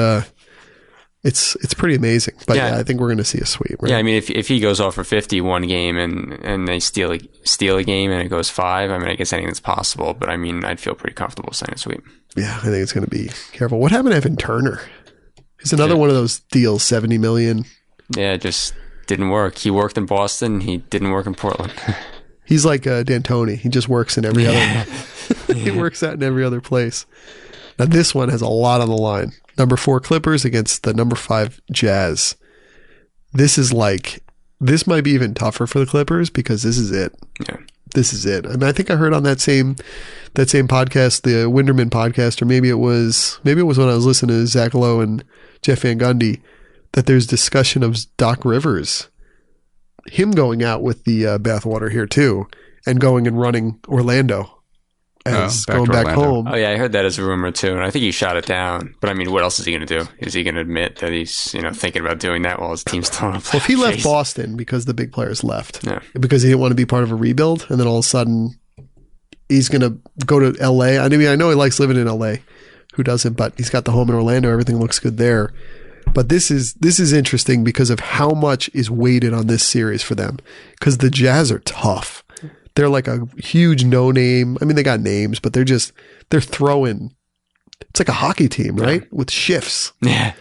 it's pretty amazing. But yeah, I think we're going to see a sweep. Right? Yeah, I mean, if he goes off for 50 one game and they steal a game and it goes 5, I mean, I guess anything's possible. But I mean, I'd feel pretty comfortable saying a sweep. Yeah, I think it's going to be careful. What happened to Evan Turner? He's another one of those deals, $70 million. Yeah, it just didn't work. He worked in Boston. He didn't work in Portland. He's like D'Antoni. He just works in every other. He works out in every other place. Now this one has a lot on the line. Number 4 Clippers against the number 5 Jazz. This might be even tougher for the Clippers because this is it. Yeah. This is it. And I think I heard on that same podcast, the Winderman podcast, or maybe it was when I was listening to Zach Lowe and Jeff Van Gundy, that there's discussion of Doc Rivers, him going out with the bathwater here too, and going and running Orlando as going back home. Oh yeah, I heard that as a rumor too, and I think he shot it down. But I mean, what else is he going to do? Is he going to admit that he's thinking about doing that while his team's still in a playoff Well, if he left phase? Boston because the big players left, yeah, because he didn't want to be part of a rebuild, and then all of a sudden he's going to go to L.A. I mean, I know he likes living in L.A. Who doesn't? But he's got the home in Orlando. Everything looks good there. But this is interesting because of how much is weighted on this series for them. Because the Jazz are tough. They're like a huge no name. I mean, they got names, but they're throwing. It's like a hockey team, right? Yeah. With shifts. Yeah.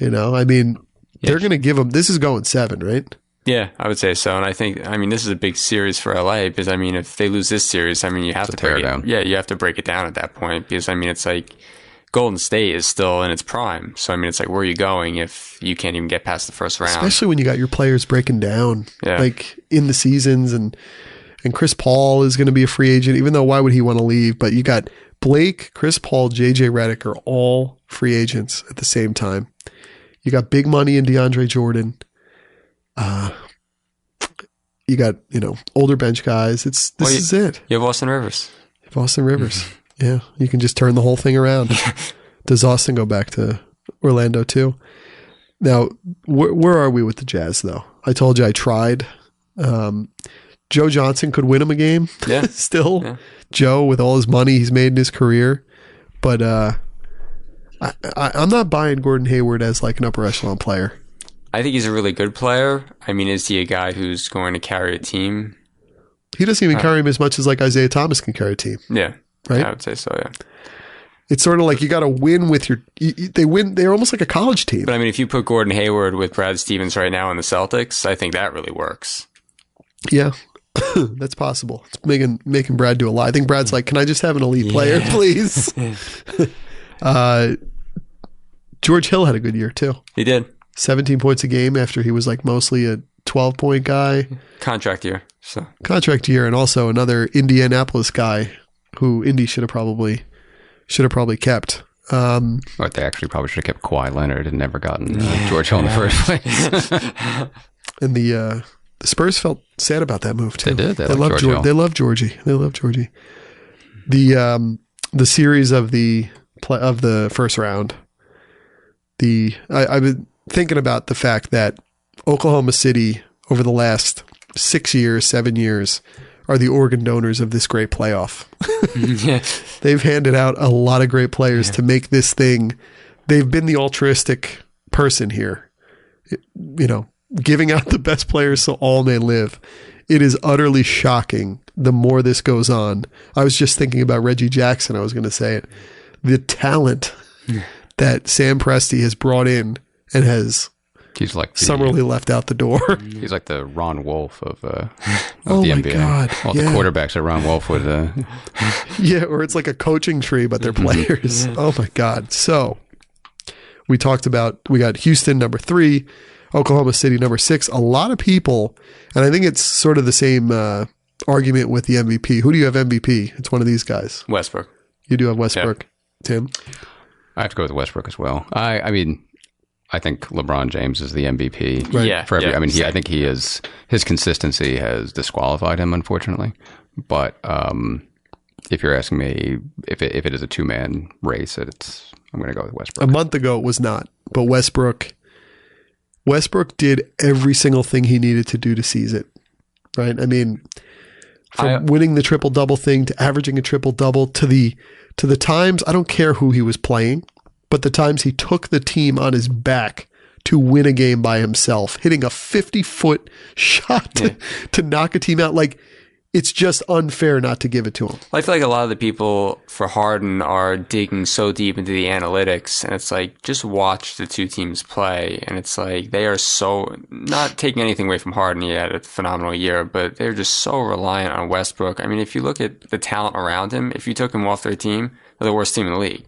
I mean, they're going to give them. This is going 7, right? Yeah, I would say so. And I think, this is a big series for LA because, if they lose this series, you have to break it down. Yeah, you have to break it down at that point because, it's like Golden State is still in its prime. So, it's like, where are you going if you can't even get past the first round? Especially when you got your players breaking down, like in the seasons. And Chris Paul is going to be a free agent, even though why would he want to leave? But you got Blake, Chris Paul, JJ Redick are all free agents at the same time. You got big money in DeAndre Jordan. You got, older bench guys. This is it. You have Austin Rivers. Yeah. You can just turn the whole thing around. Does Austin go back to Orlando too? Now, where are we with the Jazz though? I told you I tried. Joe Johnson could win him a game. Yeah. Still. Yeah. Joe, with all his money he's made in his career. But I'm not buying Gordon Hayward as like an upper echelon player. I think he's a really good player. Is he a guy who's going to carry a team? He doesn't even carry him as much as like Isaiah Thomas can carry a team. Yeah. Right? I would say so, yeah. It's sort of like you got to win with they win. They're almost like a college team. But if you put Gordon Hayward with Brad Stevens right now in the Celtics, I think that really works. Yeah. That's possible. It's making Brad do a lot. I think Brad's like, can I just have an elite player, please? George Hill had a good year too. He did. 17 points a game after he was like mostly a 12-point guy. Contract year. And also another Indianapolis guy who Indy should have probably kept. Or they actually probably should have kept Kawhi Leonard and never gotten George Hill in the first place. And the Spurs felt sad about that move too. They did. They love Georgie. They love Georgie. The series of the first round. I've been thinking about the fact that Oklahoma City over the last 7 years are the organ donors of this great playoff. Yeah. They've handed out a lot of great players to make this thing. They've been the altruistic person here, giving out the best players so all may live. It is utterly shocking the more this goes on. I was just thinking about Reggie Jackson. I was going to say it. The talent that Sam Presti has brought in and has summarily left out the door. He's like the Ron Wolf of the NBA. God. All the quarterbacks that Ron Wolf would... Yeah, or it's like a coaching tree, but they're players. Oh my God. So we got Houston number 3, Oklahoma City number 6. A lot of people, and I think it's sort of the same argument with the MVP. Who do you have MVP? It's one of these guys. Westbrook. You do have Westbrook. Yep. Tim? I have to go with Westbrook as well. I think LeBron James is the MVP. Right. Yeah. For every, I think his consistency has disqualified him, unfortunately. But if you're asking me if it is a 2-man race, I'm going to go with Westbrook. A month ago it was not, but Westbrook did every single thing he needed to do to seize it. Right? From winning the triple-double thing to averaging a triple-double to the times, I don't care who he was playing, but the times he took the team on his back to win a game by himself, hitting a 50-foot shot to knock a team out. Like, it's just unfair not to give it to him. I feel like a lot of the people for Harden are digging so deep into the analytics, and it's like, just watch the two teams play. And it's like, they are so, not taking anything away from Harden, he had a phenomenal year, but they're just so reliant on Westbrook. I mean, if you look at the talent around him, if you took him off their team, they're the worst team in the league.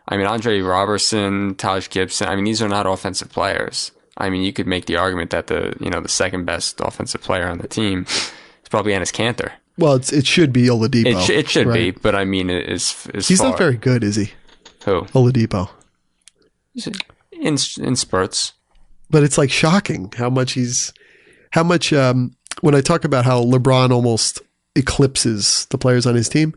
I mean, Andre Robertson, Taj Gibson, I mean, these are not offensive players. I mean, you could make the argument that the second best offensive player on the team is probably Enes Kanter. Well, it should be Oladipo. It should right? be, but I mean, he's not very good, is he? Who? Oladipo. In spurts. But it's like shocking how much when I talk about how LeBron almost eclipses the players on his team,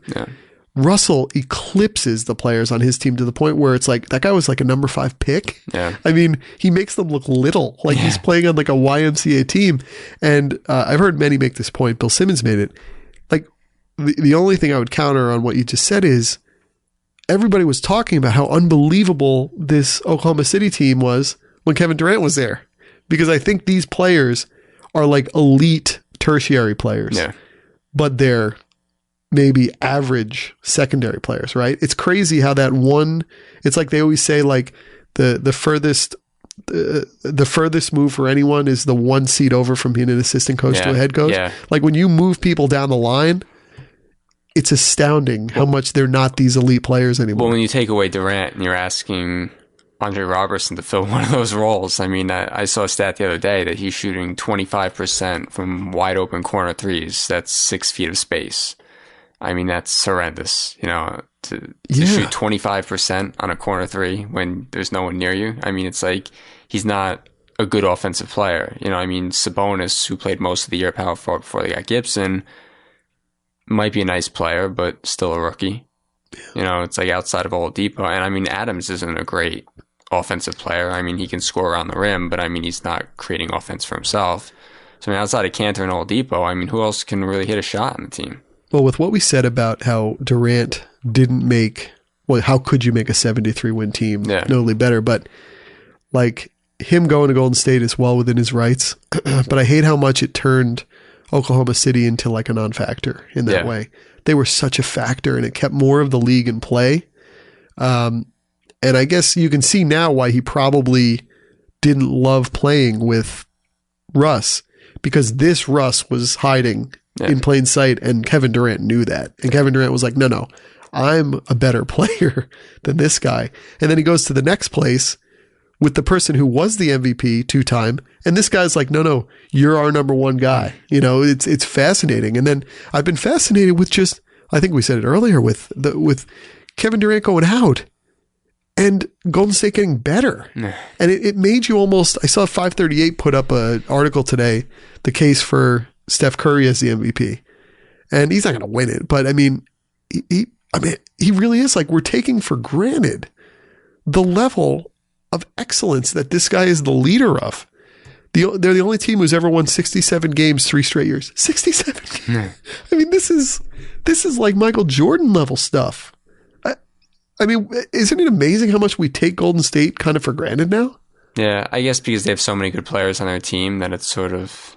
Russell eclipses the players on his team to the point where it's like, that guy was like a number 5 pick. Yeah. I mean, he makes them look little, like he's playing on like a YMCA team. And I've heard many make this point. Bill Simmons made it. Like, the only thing I would counter on what you just said is everybody was talking about how unbelievable this Oklahoma City team was when Kevin Durant was there. Because I think these players are like elite tertiary players. Yeah. But they're maybe average secondary players, right? It's crazy how that one, it's like they always say, like the furthest move for anyone is the one seat over from being an assistant coach to a head coach. Yeah. Like when you move people down the line, it's astounding how much they're not these elite players anymore. Well, when you take away Durant and you're asking Andre Robertson to fill one of those roles, I mean, I saw a stat the other day that he's shooting 25% from wide open corner threes. That's 6 feet of space. I mean, that's horrendous, to shoot 25% on a corner three when there's no one near you. I mean, it's like, he's not a good offensive player. I mean, Sabonis, who played most of the year power forward before they got Gibson, might be a nice player, but still a rookie. It's like outside of Oladipo. And I mean, Adams isn't a great offensive player. I mean, he can score around the rim, but I mean, he's not creating offense for himself. So I mean, outside of Kanter and Oladipo, I mean, who else can really hit a shot on the team? Well, with what we said about how Durant didn't make, well, how could you make a 73-win team notably better? But like him going to Golden State is well within his rights. But I hate how much it turned Oklahoma City into like a non-factor in that way. They were such a factor, and it kept more of the league in play. And I guess you can see now why he probably didn't love playing with Russ, because this Russ was hiding in plain sight, and Kevin Durant knew that. And Kevin Durant was like, no, I'm a better player than this guy. And then he goes to the next place with the person who was the MVP 2-time, and this guy's like, no, you're our number one guy. It's fascinating. And then I've been fascinated with just, I think we said it earlier, with Kevin Durant going out and Golden State getting better. And it made you almost, I saw 538 put up an article today, the case for Steph Curry as the MVP. And he's not going to win it, but I mean, he really is, like, we're taking for granted the level of excellence that this guy is the leader of. They're the only team who's ever won 67 games 3 straight years. 67 games. I mean, this is like Michael Jordan level stuff. I mean, isn't it amazing how much we take Golden State kind of for granted now? Yeah, I guess because they have so many good players on their team that it's sort of,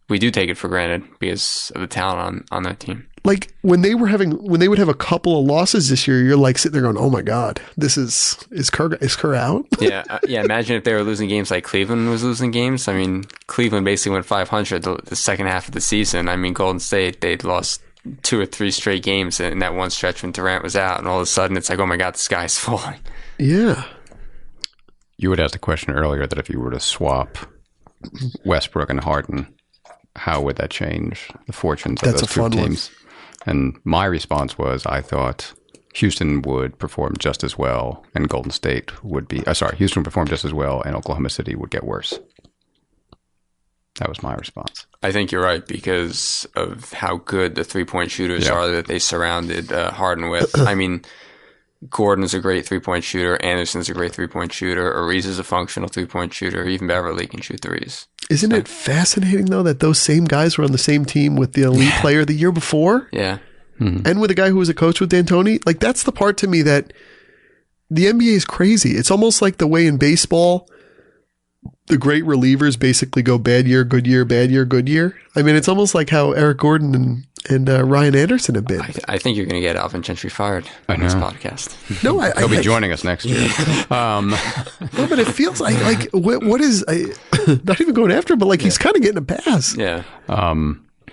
we do take it for granted because of the talent on their team. Like when they would have a couple of losses this year, you're like sitting there going, "Oh my God, is Kerr out?" Yeah. Imagine if they were losing games like Cleveland was losing games. I mean, Cleveland basically went 500 the second half of the season. I mean, Golden State, they'd lost 2 or 3 straight games in that one stretch when Durant was out, and all of a sudden it's like, oh my God, the sky's falling. Yeah. You had asked a question earlier that if you were to swap Westbrook and Harden, how would that change the fortunes of those two teams? And my response was, I thought Houston would perform just as well, and Golden State would be. Houston would perform just as well, and Oklahoma City would get worse. That was my response. I think you're right because of how good the 3-point shooters are that they surrounded Harden with. I mean, Gordon's a great 3-point shooter. Anderson's a great 3-point shooter. Ariza's a functional 3-point shooter. Even Beverly can shoot threes. Isn't it fascinating, though, that those same guys were on the same team with the elite player the year before? Yeah. Mm-hmm. And with a guy who was a coach with D'Antoni? Like, that's the part to me that the NBA is crazy. It's almost like the way in baseball, the great relievers basically go bad year, good year, bad year, good year. I mean, it's almost like how Eric Gordon and Ryan Anderson have been. I think you're going to get Alvin Gentry fired on this podcast. No, He'll be joining us next year. No, but it feels like what is not even going after him, but like he's kind of getting a pass. Yeah.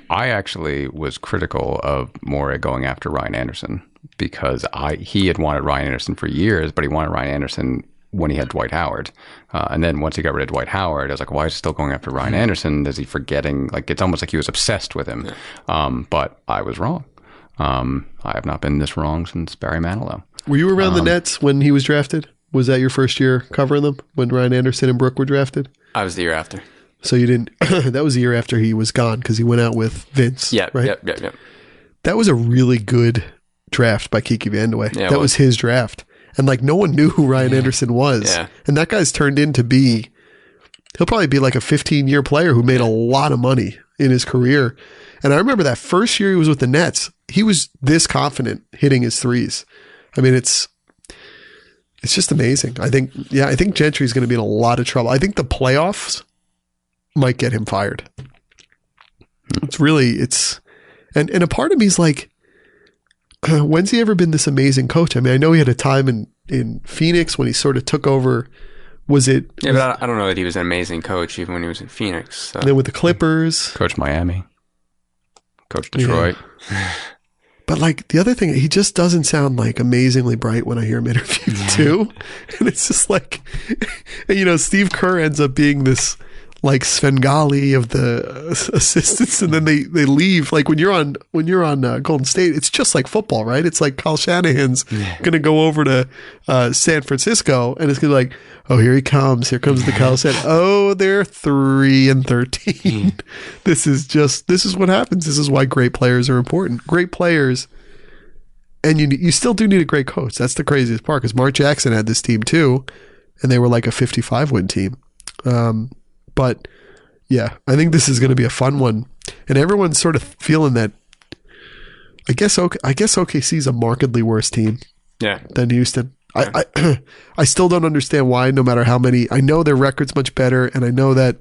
I actually was critical of Morey going after Ryan Anderson because he had wanted Ryan Anderson for years, but he wanted Ryan Anderson when he had Dwight Howard. And then once he got rid of Dwight Howard, I was like, why is he still going after Ryan Anderson? Is he forgetting? Like, it's almost like he was obsessed with him. But I was wrong. I have not been this wrong since Barry Manilow. Were you around the Nets when he was drafted? Was that your first year covering them when Ryan Anderson and Brooke were drafted? I was the year after. So you didn't, that was the year after he was gone because he went out with Vince. Yeah, right? Yep. That was a really good draft by Kiki Vandeweghe. Yeah, that was his draft. And like no one knew who Ryan Anderson was. Yeah. And that guy's turned into he'll probably be like a 15-year player who made a lot of money in his career. And I remember that first year he was with the Nets, he was this confident hitting his threes. I mean, it's just amazing. I think Gentry's going to be in a lot of trouble. I think the playoffs might get him fired. And a part of me is like, when's he ever been this amazing coach? I mean, I know he had a time in Phoenix when he sort of took over. Was it? Yeah, but I don't know that he was an amazing coach even when he was in Phoenix. So. And then with the Clippers. Coach Miami. Coach Detroit. Yeah. But like the other thing, he just doesn't sound like amazingly bright when I hear him interviewed too. And it's just like, Steve Kerr ends up being this like Svengali of the assistants, and then they leave. Like when you're on Golden State, it's just like football, right? It's like Kyle Shanahan's going to go over to San Francisco, and it's going to be like, oh, here comes the Kyle Shanahan. Oh, they're 3-13. This is what happens. This is why great players are important. Great players, and you still do need a great coach. That's the craziest part because Mark Jackson had this team too, and they were like a 55-win team. But yeah, I think this is going to be a fun one, and everyone's sort of feeling that. I guess OKC is a markedly worse team, than Houston. Yeah. I still don't understand why. No matter how many, I know their record's much better, and I know that.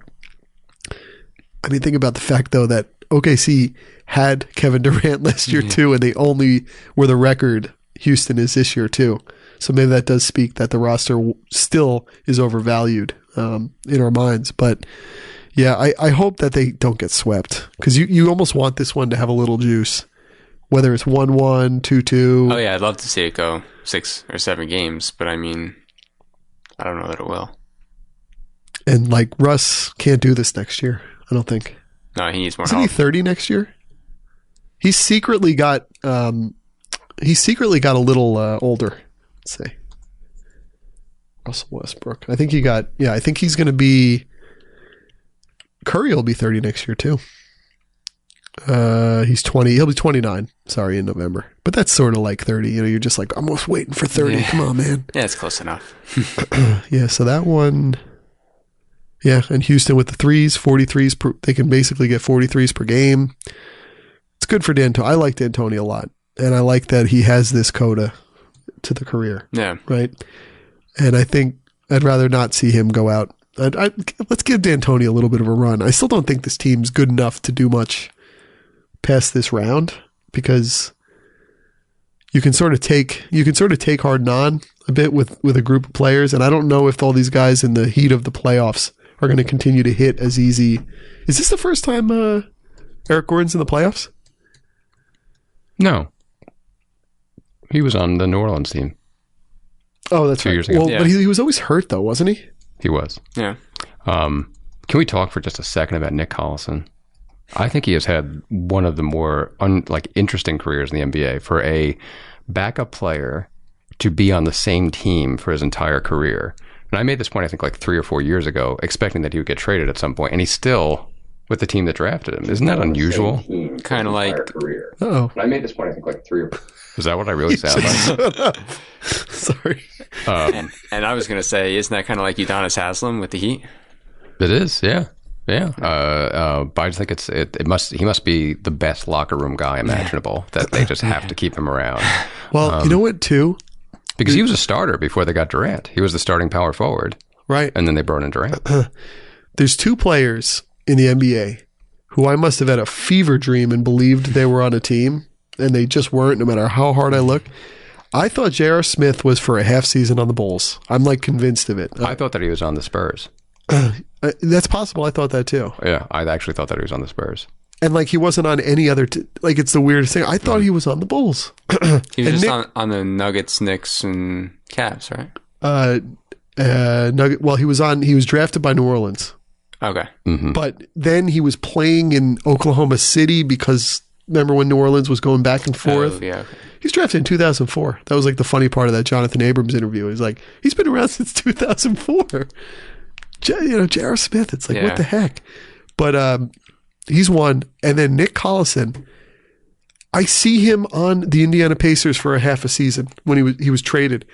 I mean, think about the fact though that OKC had Kevin Durant last year too, and they only were the record. Houston is this year too, so maybe that does speak that the roster still is overvalued. In our minds, but yeah, I hope that they don't get swept because you almost want this one to have a little juice, whether it's 1-1, 2-2. Oh yeah, I'd love to see it go 6 or 7 games, but I mean, I don't know that it will. And like Russ can't do this next year, I don't think. No, he needs more Isn't help. he 30 next year? He's secretly got a little older. Let's say. Russell Westbrook. I think he's going to be. Curry will be 30 next year too. He's 20. He'll be 29. Sorry, in November. But that's sort of like 30. You're just like, I'm almost waiting for 30. Yeah. Come on, man. Yeah, it's close enough. Yeah, so that one. Yeah, and Houston with the threes, 43s. They can basically get 43s per game. It's good for D'Antoni. I like D'Antoni a lot. And I like that he has this coda to the career. Yeah. Right? And I think I'd rather not see him go out. Let's give D'Antoni a little bit of a run. I still don't think this team's good enough to do much past this round because you can sort of take Harden on a bit with a group of players, and I don't know if all these guys in the heat of the playoffs are going to continue to hit as easy. Is this the first time Eric Gordon's in the playoffs? No. He was on the New Orleans team. Oh, that's 2 years right. ago. Well, Yeah. but he was always hurt, though, wasn't he? He was. Yeah. Can we talk for just a second about Nick Collison? I think he has had one of the more interesting careers in the NBA for a backup player to be on the same team for his entire career. And I made this point, I think, like 3 or 4 years ago, expecting that he would get traded at some point, and he's still with the team that drafted him. Isn't that unusual? Kind of like. Oh, I made this point, I think, like 3 or 4. Is that what I really sound like? Sorry. And I was going to say, isn't that kind of like Udonis Haslem with the Heat? It is, yeah. Yeah. But I just think he must be the best locker room guy imaginable that they just have to keep him around. Well, you know what, too? Because he was a starter before they got Durant. He was the starting power forward. right. And then they brought in Durant. There's two players in the NBA who I must have had a fever dream and believed they were on a team, and they just weren't, no matter how hard I look. I thought J.R. Smith was for a half season on the Bulls. I'm like convinced of it. I thought that he was on the Spurs. That's possible. I thought that too. Yeah, I actually thought that he was on the Spurs. And like he wasn't on any other, like it's the weirdest thing. I thought he was on the Bulls. He was just on the Nuggets, Knicks, and Cavs, right? He was drafted by New Orleans. Okay. Mm-hmm. But then he was playing in Oklahoma City because remember when New Orleans was going back and forth? Oh, yeah. Okay. He was drafted in 2004. That was like the funny part of that Jonathan Abrams interview. He's like, he's been around since 2004. J.R. Smith. It's like, what the heck? But he's one. And then Nick Collison, I see him on the Indiana Pacers for a half a season when he was traded.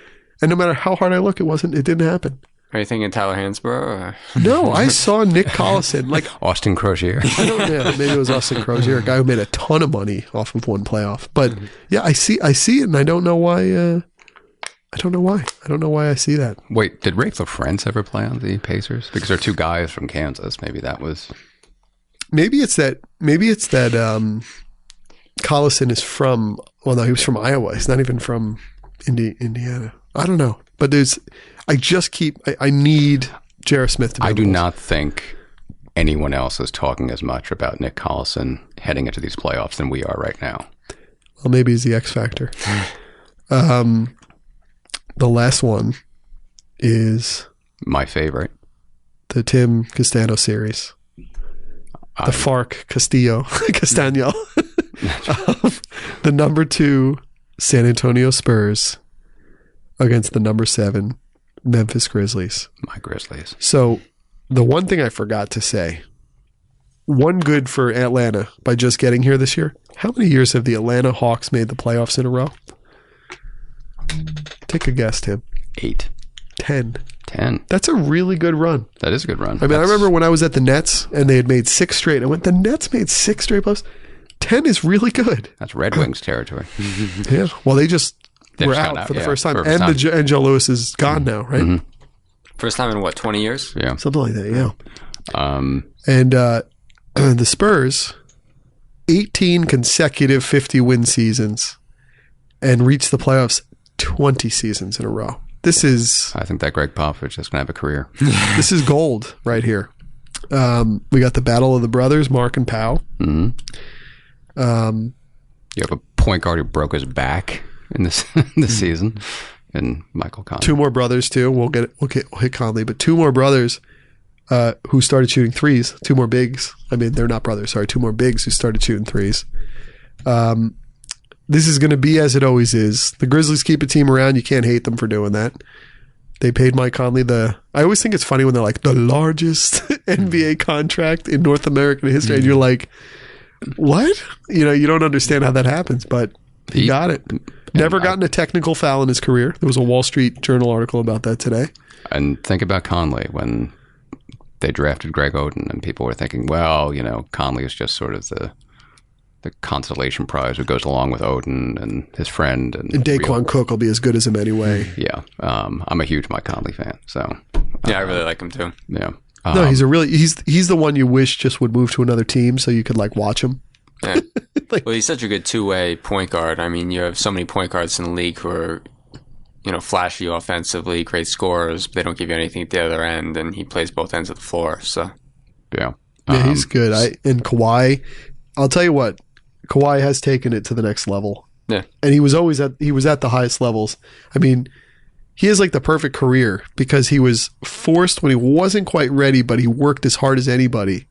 And no matter how hard I look, it didn't happen. Are you thinking Tyler Hansbrough? No, I saw Nick Collison. Like Austin Crozier. I don't know. Maybe it was Austin Crozier, a guy who made a ton of money off of one playoff. But yeah, I see it, and I don't know why. I don't know why I see that. Wait, did Rafe LaFrentz ever play on the Pacers? Because they're two guys from Kansas. Maybe that was. Maybe it's that. Collison is from. Well, no, he was from Iowa. He's not even from Indiana. I don't know, but I need J.R. Smith to be I on do the Bulls. not think anyone else is talking as much about Nick Collison heading into these playoffs than we are right now. Well, maybe he's the X factor. The last one is My favorite. the Tim Castano series. The Farc Castano of the number 2 San Antonio Spurs against the number 7 Memphis Grizzlies. My Grizzlies. So the one thing I forgot to say, one good for Atlanta by just getting here this year. How many years have the Atlanta Hawks made the playoffs in a row? Take a guess, Tim. 8. 10. 10. That's a really good run. That is a good run. I mean, I remember when I was at the Nets and they had made 6 straight. I went, the Nets made 6 straight playoffs? 10 is really good. That's Red Wings territory. Yeah. Well, they just They were just out got for the yeah, first time. first And time. and Joe Louis is gone now, right? Mhm. First time in what, 20 years? Yeah. Something like that, yeah. And The Spurs, 18 consecutive 50-win seasons and reached the playoffs 20 seasons in a row. This is I think that Greg Popovich is going to have a career. this is gold right here. We got the battle of the brothers, Mark and Powell. Mm-hmm. You have a point guard who broke his back in this season, and Michael Conley. 2 more brothers too. We'll hit Conley, but 2 more brothers who started shooting threes. 2 more bigs. I mean, they're not brothers. Sorry, 2 more bigs who started shooting threes. This is going to be as it always is. The Grizzlies keep a team around. You can't hate them for doing that. They paid Mike Conley I always think it's funny when they're like, the largest NBA contract in North American history. And you're like, what? You don't understand how that happens, but he got it. Never gotten a technical foul in his career. There was a Wall Street Journal article about that today. And think about Conley when they drafted Greg Oden, and people were thinking, well, Conley is just sort of the consolation prize who goes along with Oden and his friend. And Daquan Cook will be as good as him anyway. Yeah. I'm a huge Mike Conley fan. So Yeah, I really like him too. yeah. No, he's the one you wish just would move to another team so you could watch him. Yeah. Well, he's such a good two-way point guard. I mean, you have so many point guards in the league who are, flashy offensively, great scorers, but they don't give you anything at the other end, and he plays both ends of the floor. So Yeah. Yeah, he's good. And Kawhi, I'll tell you what, Kawhi has taken it to the next level. yeah, And he was at the highest levels. I mean, he has the perfect career because he was forced when he wasn't quite ready, but he worked as hard as anybody.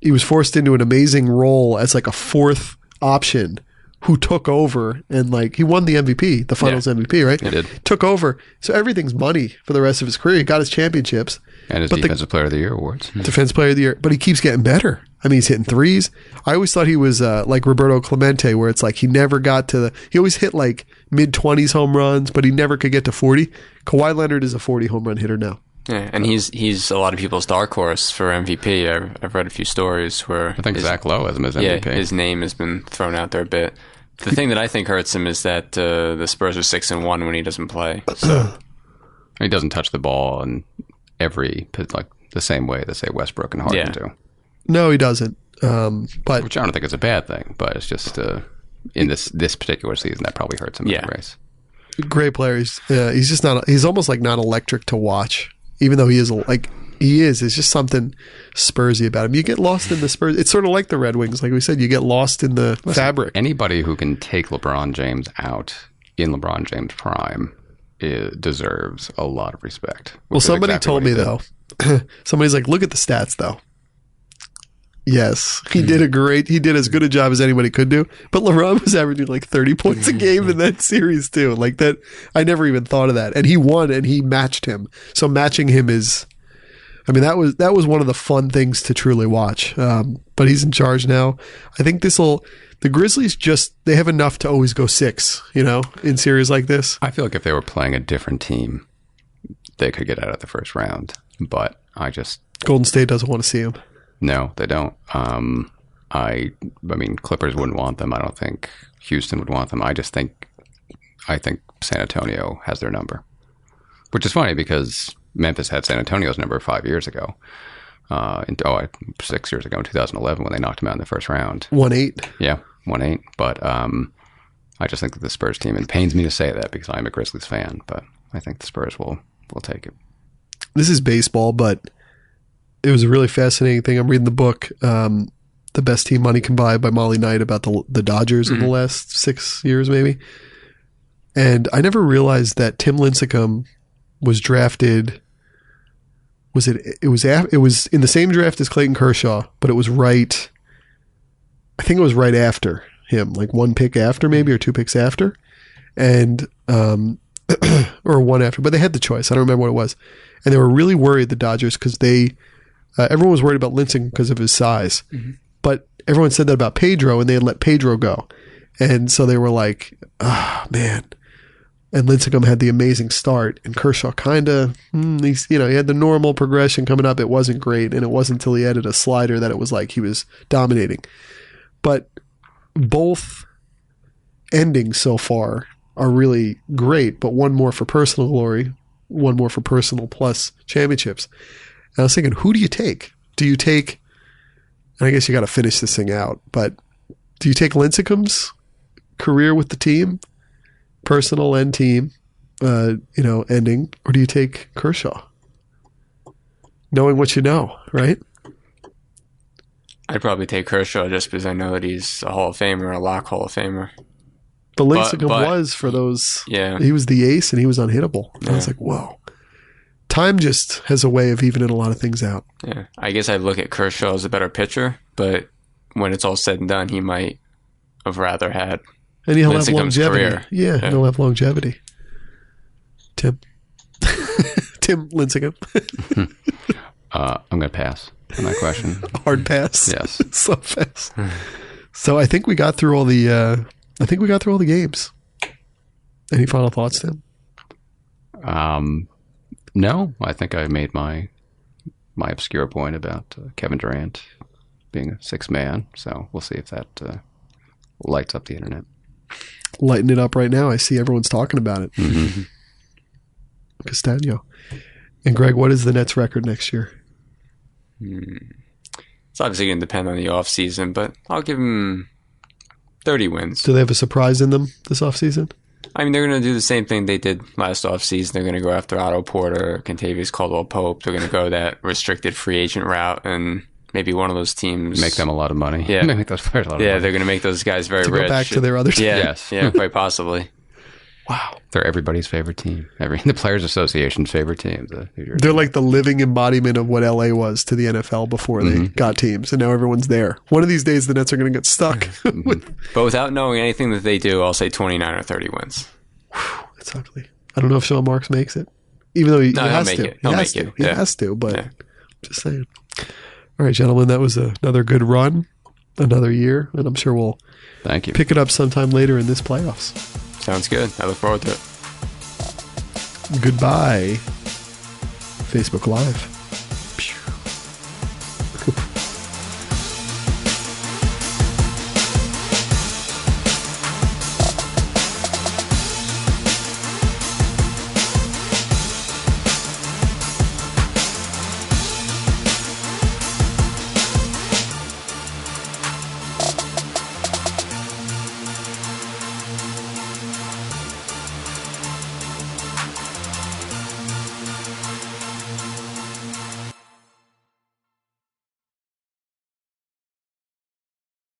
He was forced into an amazing role as a 4th option who took over and he won the MVP, the finals MVP, right? He did. Took over. So everything's money for the rest of his career. He got his championships. And his Defensive Player of the Year awards. Defense Player of the Year, but he keeps getting better. I mean, he's hitting threes. I always thought he was like Roberto Clemente, where it's he never got to he always hit mid-20s home runs, but he never could get to 40. Kawhi Leonard is a 40 home run hitter now. yeah. And he's a lot of people's dark horse for MVP. I've read a few stories where I think Zach Lowe has him as MVP. Yeah, his name has been thrown out there a bit. The thing that I think hurts him is that the Spurs are 6-1 when he doesn't play. So He doesn't touch the ball in every, like, the same way that, say, Westbrook and Harden do. No, he doesn't. But which I don't think is a bad thing, but it's just in this particular season that probably hurts him in the race. Great player. He's just not. He's almost like not electric to watch, even though he is like he is. It's just something Spursy about him. You get lost in the Spurs. It's sort of like the Red Wings, like we said. You get lost in the fabric. Anybody who can take LeBron James out in LeBron James' prime deserves a lot of respect. Well, somebody told me though. Somebody's like, look at the stats though. Yes, he did as good a job as anybody could do. But LeBron was averaging like 30 points a game in that series too. Like that, I never even thought of that. And he won, and he matched him. So matching him is, I mean, that was one of the fun things to truly watch. But he's in charge now. I think the Grizzlies they have enough to always go 6, in series like this. I feel like if they were playing a different team, they could get out of the first round. But Golden State doesn't want to see him. No, they don't. I mean, Clippers wouldn't want them. I don't think Houston would want them. I think San Antonio has their number, which is funny because Memphis had San Antonio's number 5 years ago. 6 years ago in 2011 when they knocked him out in the first round. 1-8. Yeah, 1-8. But I just think that the Spurs team, and it pains me to say that because I'm a Grizzlies fan, but I think the Spurs will take it. This is baseball, but it was a really fascinating thing. I'm reading the book, The Best Team Money Can Buy by Molly Knight about the Dodgers in the last 6 years maybe. And I never realized that Tim Lincecum was drafted. It was in the same draft as Clayton Kershaw, but it was right. I think it was right after him, like 1 pick after maybe, or 2 picks after, and or 1 after. But they had the choice. I don't remember what it was, and they were really worried, the Dodgers, because everyone was worried about Lincecum because of his size, but everyone said that about Pedro, and they had let Pedro go, and so they were like, "Oh man." And Lincecum had the amazing start, and Kershaw kind of, he had the normal progression coming up. It wasn't great, and it wasn't until he added a slider that it was like he was dominating. But both endings so far are really great, but one more for personal glory, one more for personal plus championships. And I was thinking, who do you take? Do you take, and I guess you got to finish this thing out, but do you take Lincecum's career with the team, personal and team, ending, or do you take Kershaw? Knowing what you know, right? I'd probably take Kershaw just because I know that he's a Hall of Famer, a lock Hall of Famer. But Lincecum was for those. Yeah. He was the ace and he was unhittable. I was like, whoa. Time just has a way of evening a lot of things out. Yeah. I guess I'd look at Kershaw as a better pitcher, but when it's all said and done, he might have rather had and he'll have Lincecum's longevity. career. Yeah, he'll have longevity. Tim. Tim Lincecum. I'm going to pass on that question. Hard pass. Yes. So fast. So I think we got through all the games. Any final thoughts, Tim? No, I think I made my obscure point about Kevin Durant being a 6th man. So we'll see if that lights up the internet. Lighting it up right now. I see everyone's talking about it. Mm-hmm. Castano. And Greg, what is the Nets record next year? It's obviously going to depend on the offseason, but I'll give them 30 wins. Do they have a surprise in them this offseason? I mean, they're going to do the same thing they did last offseason. They're going to go after Otto Porter, Kentavious Caldwell-Pope. They're going to go that restricted free agent route, and maybe one of those teams make them a lot of money. Yeah, make those players a lot of money. Yeah, they're going to make those guys very to rich. Go back to their other team. Yeah, yes. Yeah, quite possibly. Wow. They're everybody's favorite team. The Players Association's favorite team. They're like the living embodiment of what LA was to the NFL before they got teams, and now everyone's there. One of these days, the Nets are going to get stuck. But without knowing anything that they do, I'll say 29 or 30 wins. That's ugly. I don't know if Sean Marks makes it, even though he has to. He has to, but just saying. All right, gentlemen, that was another good run, another year, and I'm sure we'll Thank you. pick it up sometime later in this playoffs. Sounds good. I look forward to it. Goodbye, Facebook Live.